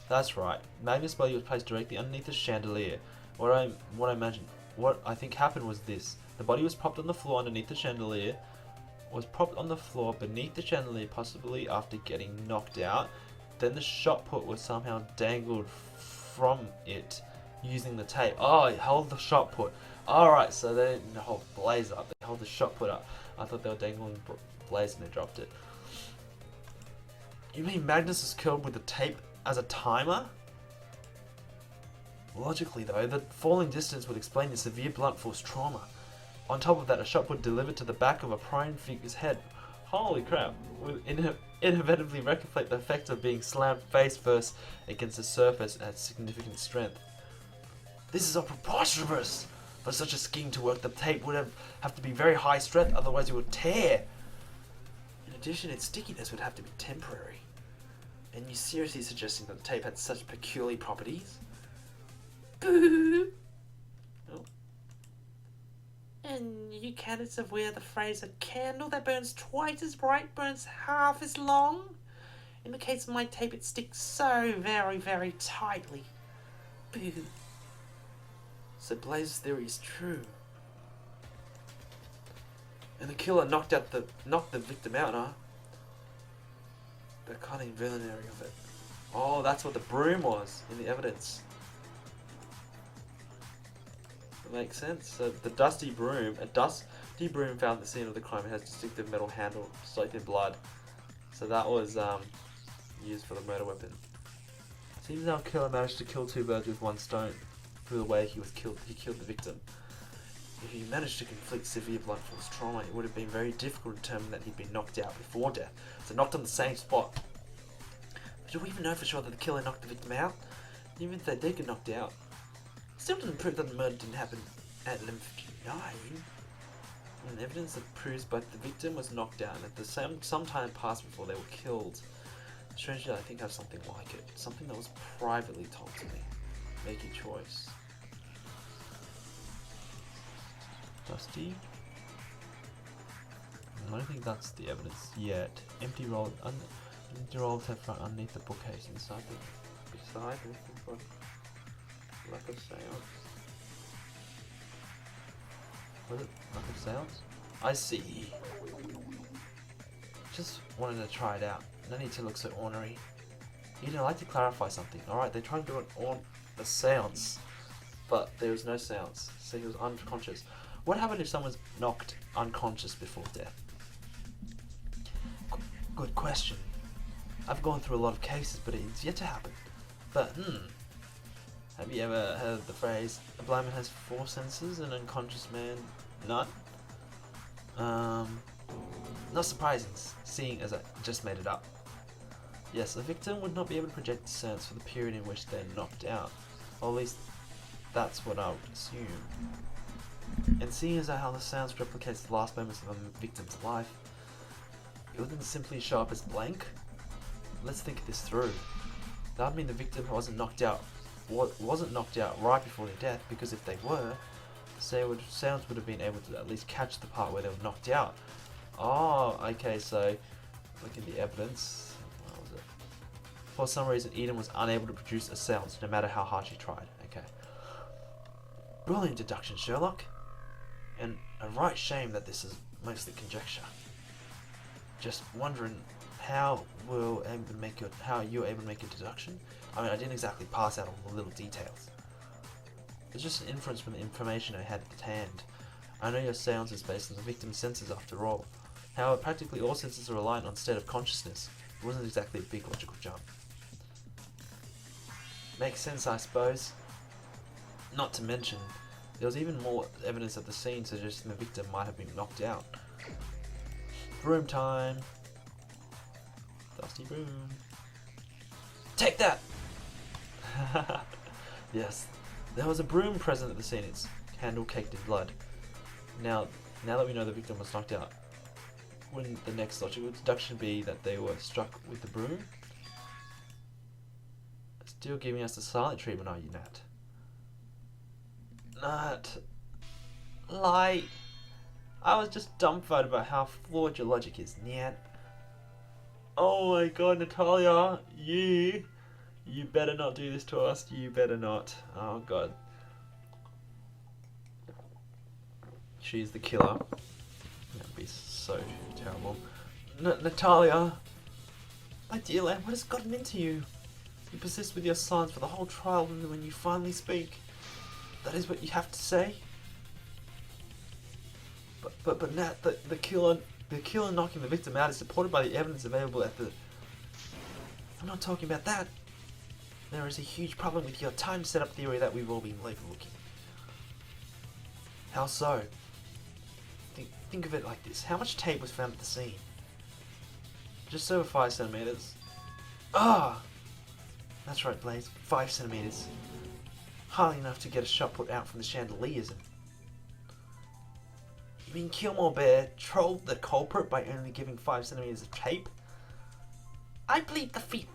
That's right. Magnus' body was placed directly underneath the chandelier. What I think happened was this. The body was propped on the floor underneath the chandelier. Was propped on the floor beneath the chandelier, possibly after getting knocked out. Then the shot put was somehow dangled from it using the tape. Oh, it held the shot put. Alright, so they didn't hold Blaze up. They held the shot put up. I thought they were dangling Blaze and they dropped it. You mean Magnus was killed with the tape as a timer? Logically though, the falling distance would explain the severe blunt force trauma. On top of that, a shot put delivered to the back of a prone figure's head. Holy crap, would inevitably replicate the effect of being slammed face first against a surface at significant strength. This is all preposterous! For such a scheme to work, the tape would have to be very high strength, otherwise it would tear. In addition, its stickiness would have to be temporary. And you seriously suggesting that the tape had such peculiar properties? Boo! Oh. And you candidates aware the phrase, a candle that burns twice as bright burns half as long? In the case of my tape, it sticks so very, very tightly. Boo! So Blaze's theory is true. And the killer knocked the victim out, huh? The cunning villainy of it. Oh, that's what the broom was in the evidence. That makes sense. So a dusty broom found at the scene of the crime. It has distinctive metal handle soaked in blood. So that was used for the murder weapon. Seems our killer managed to kill two birds with one stone. Through the way he killed the victim. If he managed to inflict severe blunt force trauma, it would have been very difficult to determine that he'd been knocked out before death. So knocked on the same spot. But do we even know for sure that the killer knocked the victim out? Even if they did get knocked out, it still doesn't prove that the murder didn't happen at 11:59. And evidence that proves both the victim was knocked out and at some time passed before they were killed. Strangely, I think I have something like it. Something that was privately told to me. Make your choice. Dusty? I don't think that's the evidence yet. Empty rolls have found underneath the bookcase beside lack of seance. Was it lack of seance? I see. Just wanted to try it out. No need to look so ornery. I'd like to clarify something. Alright, they tried to do a seance, but there was no seance, so he was unconscious. What happened if someone's knocked unconscious before death? Good question. I've gone through a lot of cases, but it's yet to happen. But, have you ever heard the phrase, a blind man has 4 senses, an unconscious man none? Not surprising, seeing as I just made it up. Yes, the victim would not be able to project sense for the period in which they're knocked out. Or at least, that's what I would assume. And seeing as how the sounds replicates the last moments of a victim's life, it wouldn't simply show up as blank. Let's think this through. That would mean the victim wasn't knocked out right before their death, because if they were, sounds would have been able to at least catch the part where they were knocked out. Oh, okay, so look at the evidence. For some reason, Eden was unable to produce a sound, no matter how hard she tried. Okay. Brilliant deduction, Sherlock. And a right shame that this is mostly conjecture. Just wondering how you were able to make your deduction. I mean, I didn't exactly pass out all the little details. It's just an inference from the information I had at hand. I know your seance is based on the victim's senses after all. However, practically all senses are reliant on state of consciousness. It wasn't exactly a big logical jump. Makes sense, I suppose. Not to mention, there was even more evidence at the scene suggesting the victim might have been knocked out. Broom time! Dusty broom. Take that! Yes, there was a broom present at the scene, its handle caked in blood. Now that we know the victim was knocked out, wouldn't the next logical deduction be that they were struck with the broom? Still giving us the silent treatment, are you, Nat? Nat. Lie. I was just dumbfounded by how flawed your logic is, Nat. Oh my god, Natalia, you better not do this to us, you better not. Oh god. She's the killer. That'd be so terrible. Natalia! My dear lamb, what has gotten into you? You persist with your silence for the whole trial, and when you finally speak, that is what you have to say? But Nat, the killer knocking the victim out is supported by the evidence available at the... I'm not talking about that. There is a huge problem with your time setup theory that we've all been overlooking. How so? Think of it like this. How much tape was found at the scene? Just over 5 centimeters. Ah! That's right, Blaze. 5 centimeters. Hardly enough to get a shot put out from the chandeliers. You mean Kilmore Bear trolled the culprit by only giving 5 centimeters of tape? I plead the fifth.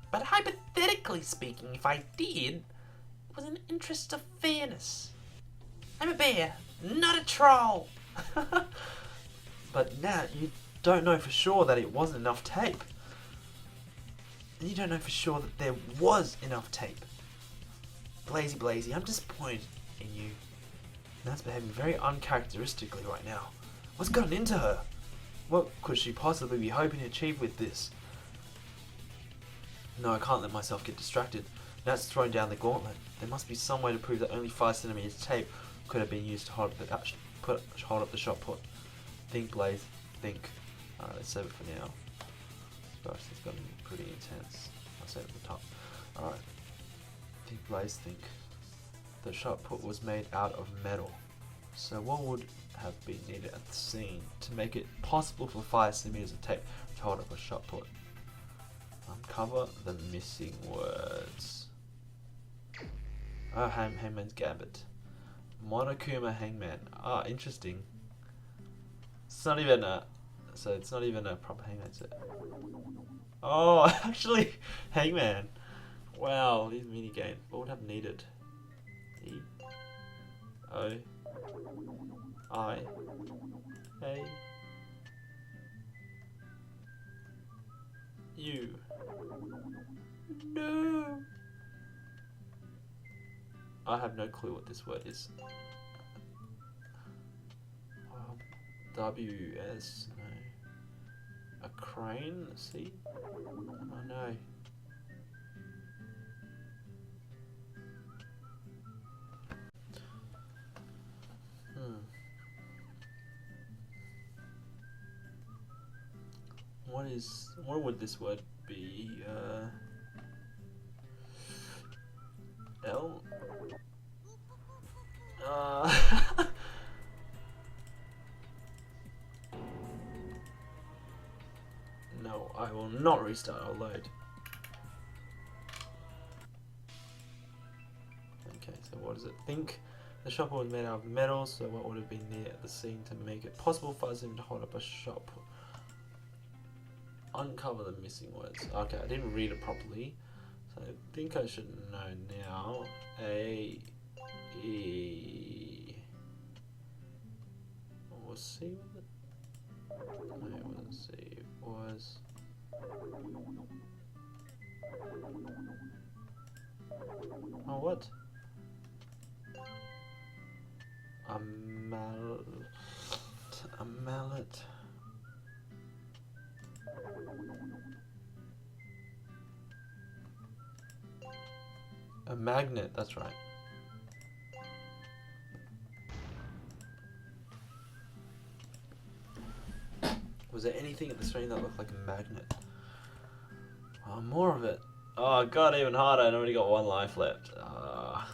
But hypothetically speaking, if I did, it was in the interest of fairness. I'm a bear, not a troll. But Nat, you don't know for sure that it wasn't enough tape. And you don't know for sure that there was enough tape. Blazy, I'm disappointed in you. Nat's behaving very uncharacteristically right now. What's gotten into her? What could she possibly be hoping to achieve with this? No, I can't let myself get distracted. Nat's thrown down the gauntlet. There must be some way to prove that only 5 centimeters tape could have been used to hold up the shot put. Think, Blaze. Think. Alright, let's save it for now. Gosh, this has gotten pretty intense. I'll save it at the top. Alright. Think, Blaze, think. The shot put was made out of metal. So what would have been needed at the scene to make it possible for 5 centimeters of tape to hold up a shot put? Uncover the missing words. Oh, Hangman's Gambit. Monokuma Hangman. Ah, interesting. It's not even a... So it's not even a proper Hangman. Oh, actually, Hangman. Wow, these minigames. What would have needed? E. O. I. A. U. No. I have no clue what this word is. W. S. No. A crane? C? Oh no. What would this word be? L? No, I will not restart, I'll load. Okay, so what does it think? The shot put was made out of metal, so what would have been near at the scene to make it possible for him to hold up a shot put? Uncover the missing words. Okay, I didn't read it properly, so I think I should know now. A, E. What was C with it? No, it wasn't C. It was. Oh, what? A mallet. A magnet, that's right. Was there anything at the screen that looked like a magnet? Oh, more of it. Oh, it got even harder. I only got 1 life left. Oh.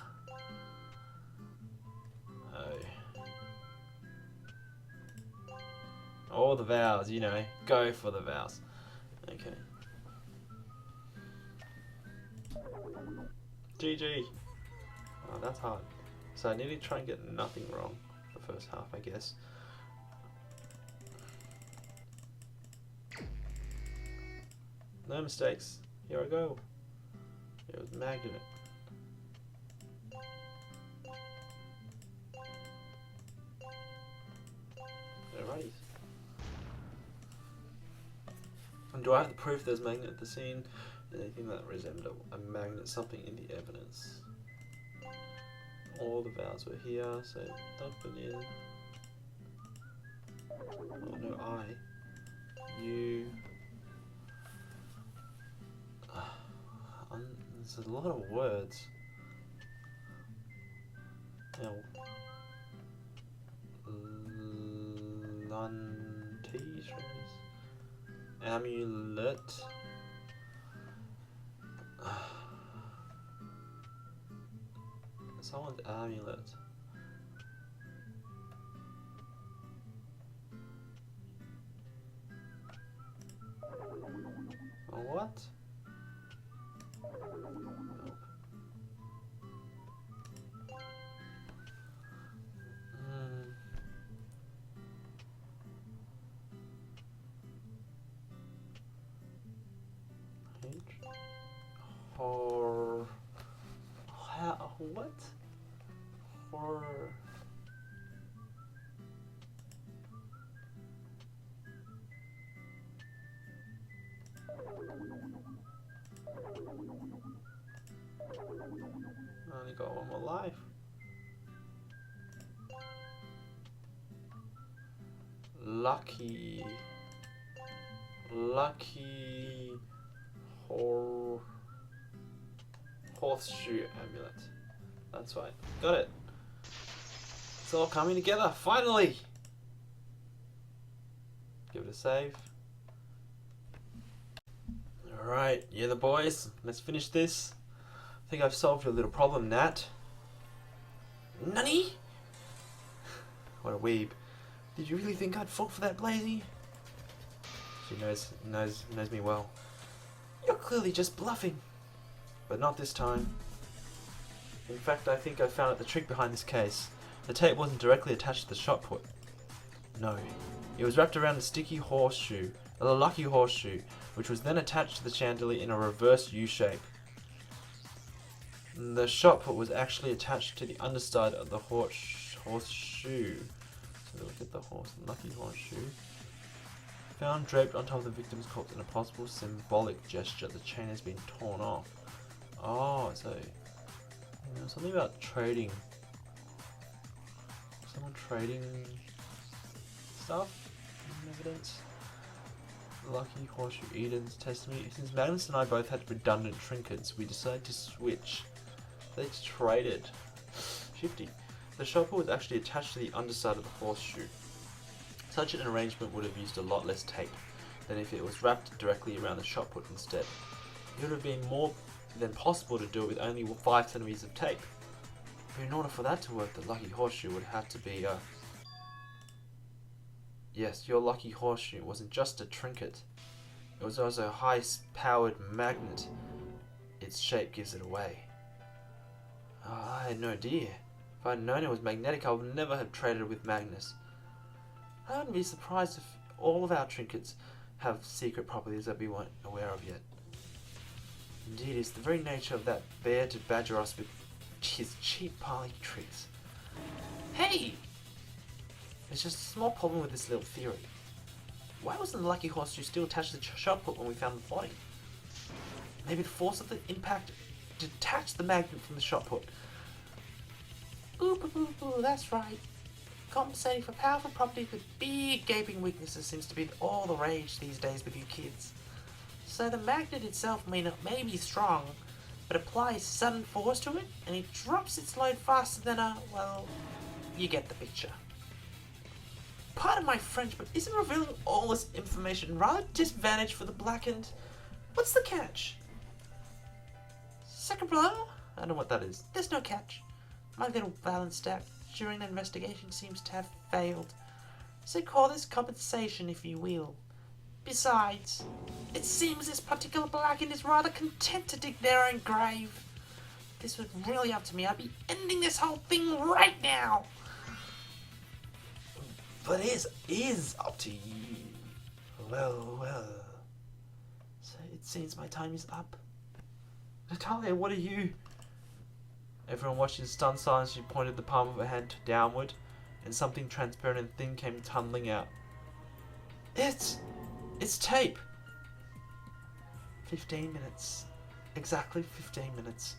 All the vows, you know. Go for the vows. Okay. GG. Oh, that's hard. So I need to try and get nothing wrong the first half, I guess. No mistakes. Here I go. It was magnet. Alrighty. And do I have the proof there's magnet at the scene? Anything that resembled a magnet, something in the evidence. All the vowels were here, so open in. Oh no, I. You. There's a lot of words. L. Lunti, amulet. Someone's amulet. Oh, what? Nope. Or how? What? Or I only got one more life. Lucky horseshoe amulet. That's right. Got it. It's all coming together, finally! Give it a save. Alright, yeah the boys, let's finish this. I think I've solved your little problem, Nat. Nani? What a weeb. Did you really think I'd fall for that, Blazy? She knows me well. You're clearly just bluffing. But not this time. In fact, I think I found out the trick behind this case. The tape wasn't directly attached to the shot put. No. It was wrapped around the sticky horseshoe, a lucky horseshoe, which was then attached to the chandelier in a reverse U shape. The shot put was actually attached to the underside of the horseshoe. So look at the lucky horseshoe. Found draped on top of the victim's corpse in a possible symbolic gesture. The chain has been torn off. Oh, so something about trading. Someone trading stuff? Evidence? Lucky horseshoe Eden's testimony. Since Magnus and I both had redundant trinkets, we decided to switch. They traded. Shifty. The shopper was actually attached to the underside of the horseshoe. Such an arrangement would have used a lot less tape than if it was wrapped directly around the shot put instead. It would have been more than possible to do it with only 5 centimeters of tape. But in order for that to work, the lucky horseshoe would have to be a... Yes, your lucky horseshoe wasn't just a trinket. It was also a high-powered magnet. Its shape gives it away. I had no idea. If I'd known it was magnetic, I would never have traded with Magnus. I wouldn't be surprised if all of our trinkets have secret properties that we weren't aware of yet. Indeed, it's the very nature of that bear to badger us with his cheap parley tricks. Hey! There's just a small problem with this little theory. Why wasn't the lucky horseshoe still attached to the shot put when we found the body? Maybe the force of the impact detached the magnet from the shot put. Ooh, that's right. Compensating for powerful properties with big gaping weaknesses seems to be all the rage these days with you kids. So the magnet itself may be strong, but applies sudden force to it, and it drops its load faster than well, you get the picture. Pardon my French, but isn't revealing all this information rather disadvantage for the blackened? What's the catch? Sacre bleu? I don't know what that is. There's no catch. My little balance stack during the investigation seems to have failed. So call this compensation if you will. Besides, It seems this particular blackened is rather content to dig their own grave. If this was really up to me, I'd be ending this whole thing right now. But it is up to you. Well. So it seems my time is up. Natalia, what are you? Everyone watched in stunned silence. She pointed the palm of her hand downward, and something transparent and thin came tumbling out. It's tape. 15 minutes. Exactly 15 minutes.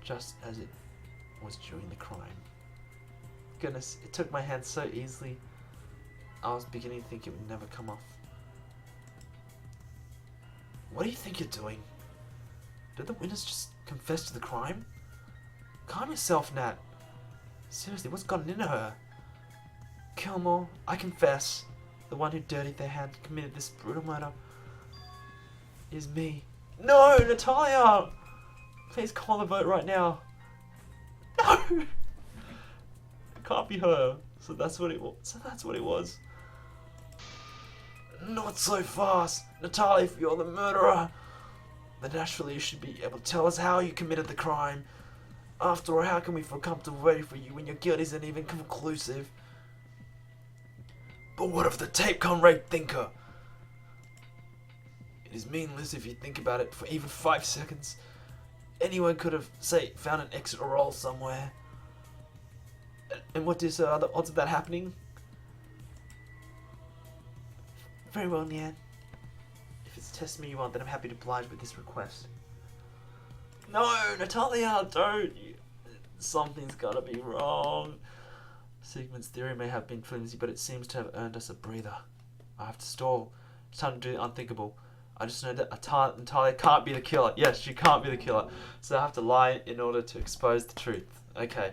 Just as it was during the crime. Goodness, it took my hand so easily. I was beginning to think it would never come off. What do you think you're doing? Did the witness just confess to the crime? Calm yourself, Nat. Seriously, what's gotten into her? Kilmore, I confess. The one who dirtied their hands, committed this brutal murder, is me. No, Natalia! Please call the vote right now. No! It can't be her. So that's what it was. Not so fast. Natalia, if you're the murderer, then naturally you should be able to tell us how you committed the crime. After all, how can we feel comfortable waiting for you when your guilt isn't even conclusive? But what of the tape comrade thinker? It is meaningless if you think about it for even 5 seconds. Anyone could have, say, found an exit roll somewhere. And what is the odds of that happening? Very well, Nyan. If it's testimony you want, then I'm happy to oblige with this request. No, Natalia, don't! Something's gotta be wrong. Sigmund's theory may have been flimsy, but it seems to have earned us a breather. I have to stall. It's time to do the unthinkable. I just know that Natalia can't be the killer. Yes, she can't be the killer. So I have to lie in order to expose the truth. Okay.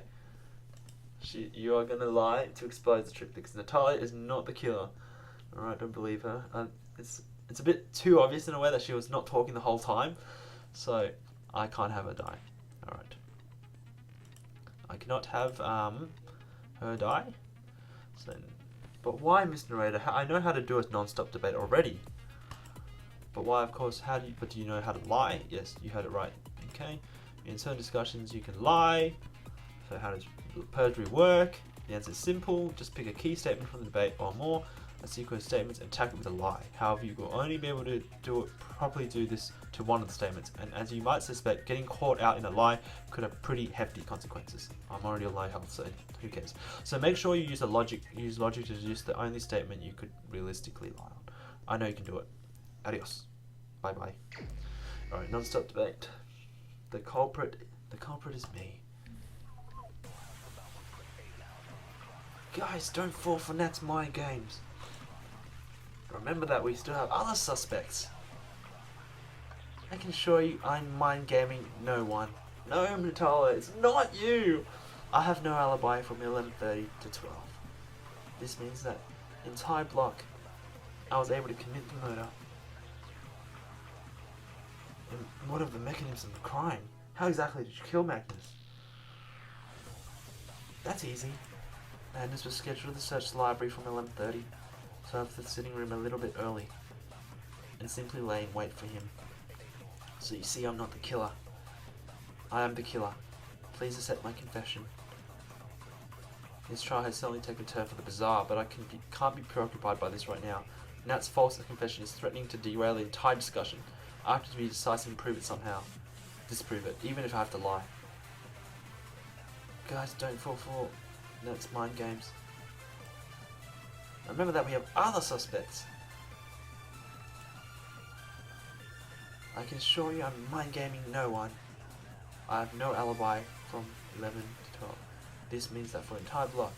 You are gonna lie to expose the truth because Natalia is not the killer. Alright, don't believe her. It's a bit too obvious in a way that she was not talking the whole time. So I can't have her die. Alright. I cannot have her die. So, but why, Mr. Narrator? I know how to do a non-stop debate already. But why, of course, but do you know how to lie? Yes, you heard it right. Okay. In certain discussions you can lie. So how does perjury work? The answer is simple. Just pick a key statement from the debate or more, a sequence of statements, and attack it with a lie. However, you will only be able to properly do this to one of the statements, and as you might suspect, getting caught out in a lie could have pretty hefty consequences. I'm already on low health, so who cares? So make sure you use logic to deduce the only statement you could realistically lie on. I know you can do it. Adios. Bye bye. Alright, non-stop debate. The culprit is me. Guys, don't fall for Nat's mind games. Remember that we still have other suspects. I can assure you I'm mind gaming no one. No, Natalia, it's not you! I have no alibi from 11:30 to 12. This means that entire block I was able to commit the murder. And what of the mechanism of the crime? How exactly did you kill Magnus? That's easy. Magnus was scheduled to search the library from 11:30, so I left the sitting room a little bit early, and simply lay in wait for him. So you see, I'm not the killer. I am the killer. Please accept my confession. This trial has certainly taken a turn for the bizarre, but I can't be preoccupied by this right now. Nat's false confession is threatening to derail the entire discussion. I have to be decisive and prove it somehow. Disprove it, even if I have to lie. Guys, don't fall for Nat's mind games. Remember that we have other suspects. I can assure you I'm mind gaming no one. I have no alibi from 11 to 12. This means that for an entire block,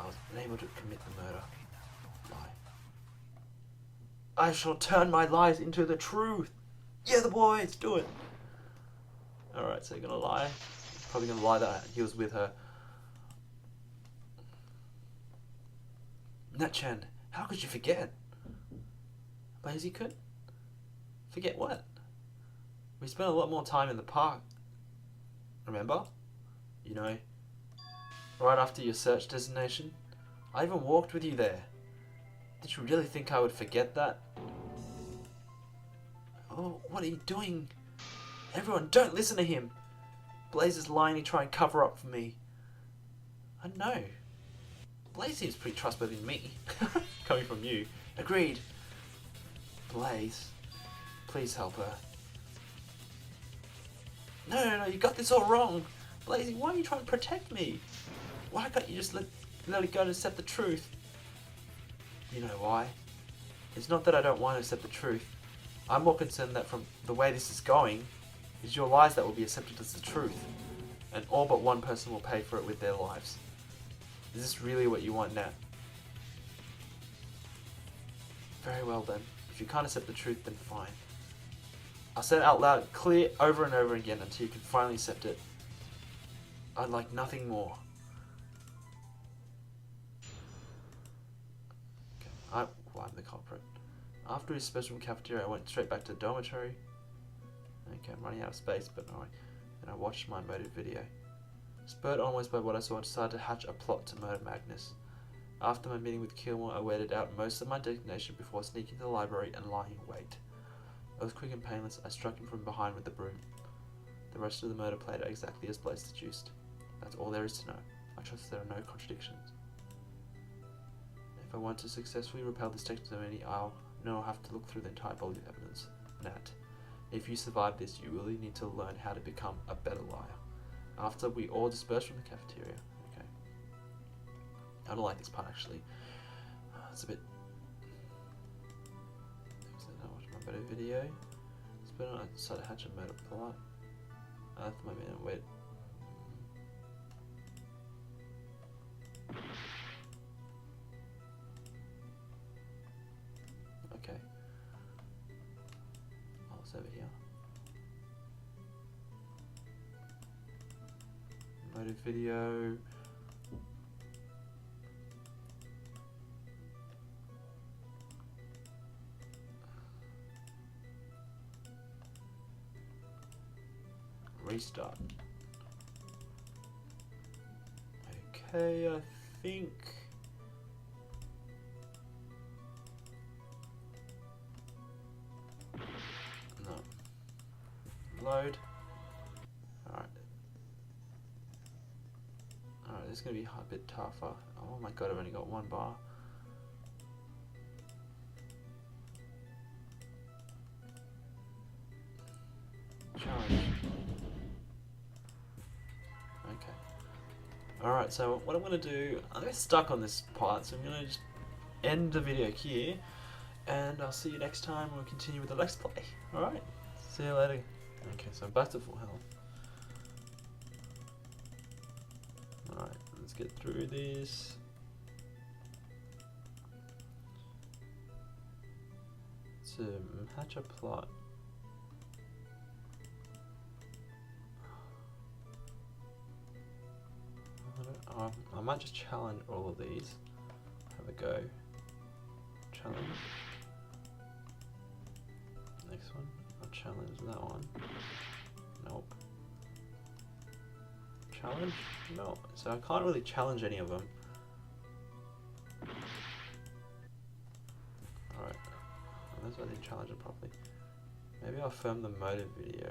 I was unable to commit the murder. Lie. I shall turn my lies into the truth. Yeah, the boys, do it. Alright, so you're gonna lie. Probably gonna lie that he was with her. Nat-chan, how could you forget? Lazy could? Forget what? We spent a lot more time in the park. Remember? You know, right after your search designation. I even walked with you there. Did you really think I would forget that? Oh, what are you doing? Everyone, don't listen to him! Blaze is lying to try and cover up for me. I know. Blaze seems pretty trustworthy to me. Coming from you. Agreed. Blaze, please help her. No, you got this all wrong. Blaze, why are you trying to protect me? Why can't you just let it go and accept the truth? You know why? It's not that I don't want to accept the truth. I'm more concerned that from the way this is going, it's your lies that will be accepted as the truth. And all but one person will pay for it with their lives. Is this really what you want, Nat? Very well then. If you can't accept the truth, then fine. I'll say it out loud, clear over and over again until you can finally accept it. I'd like nothing more. Okay, I'm the culprit. After his special cafeteria, I went straight back to the dormitory. Okay, I'm running out of space, but alright. And I watched my motive video. Spurred almost by what I saw, I decided to hatch a plot to murder Magnus. After my meeting with Kilmore, I waited out most of my designation before sneaking to the library and lying in wait. It was quick and painless. I struck him from behind with the broom. The rest of the murder played out exactly as Blaze deduced. That's all there is to know. I trust there are no contradictions. If I want to successfully repel this testimony, I'll have to look through the entire body of evidence. Nat, if you survive this, you really need to learn how to become a better liar. After we all disperse from the cafeteria. Okay. I don't like this part actually. It's a bit... I watched my better video. I decided to hatch a murder plot. After my minute, wait. Okay. Oh, it's over here. Motive video. Restart. Okay, I think. No. Load. Alright. Alright, this is going to be a bit tougher. Oh my god, I've only got one bar. Challenge. Okay. Alright, so what I'm going to do, I'm stuck on this part, so I'm going to just end the video here, and I'll see you next time when we continue with the Let's Play. Alright, see you later. Okay, so I'm back to full health. Alright, let's get through this. To hatch a plot. I might just challenge all of these. Have a go. Challenge. Next one. I'll challenge that one. Nope. Challenge? No. So I can't really challenge any of them. Alright. That's why I didn't challenge it properly. Maybe I'll film the motive video.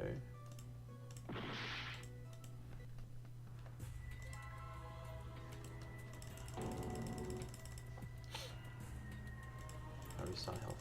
Restart health.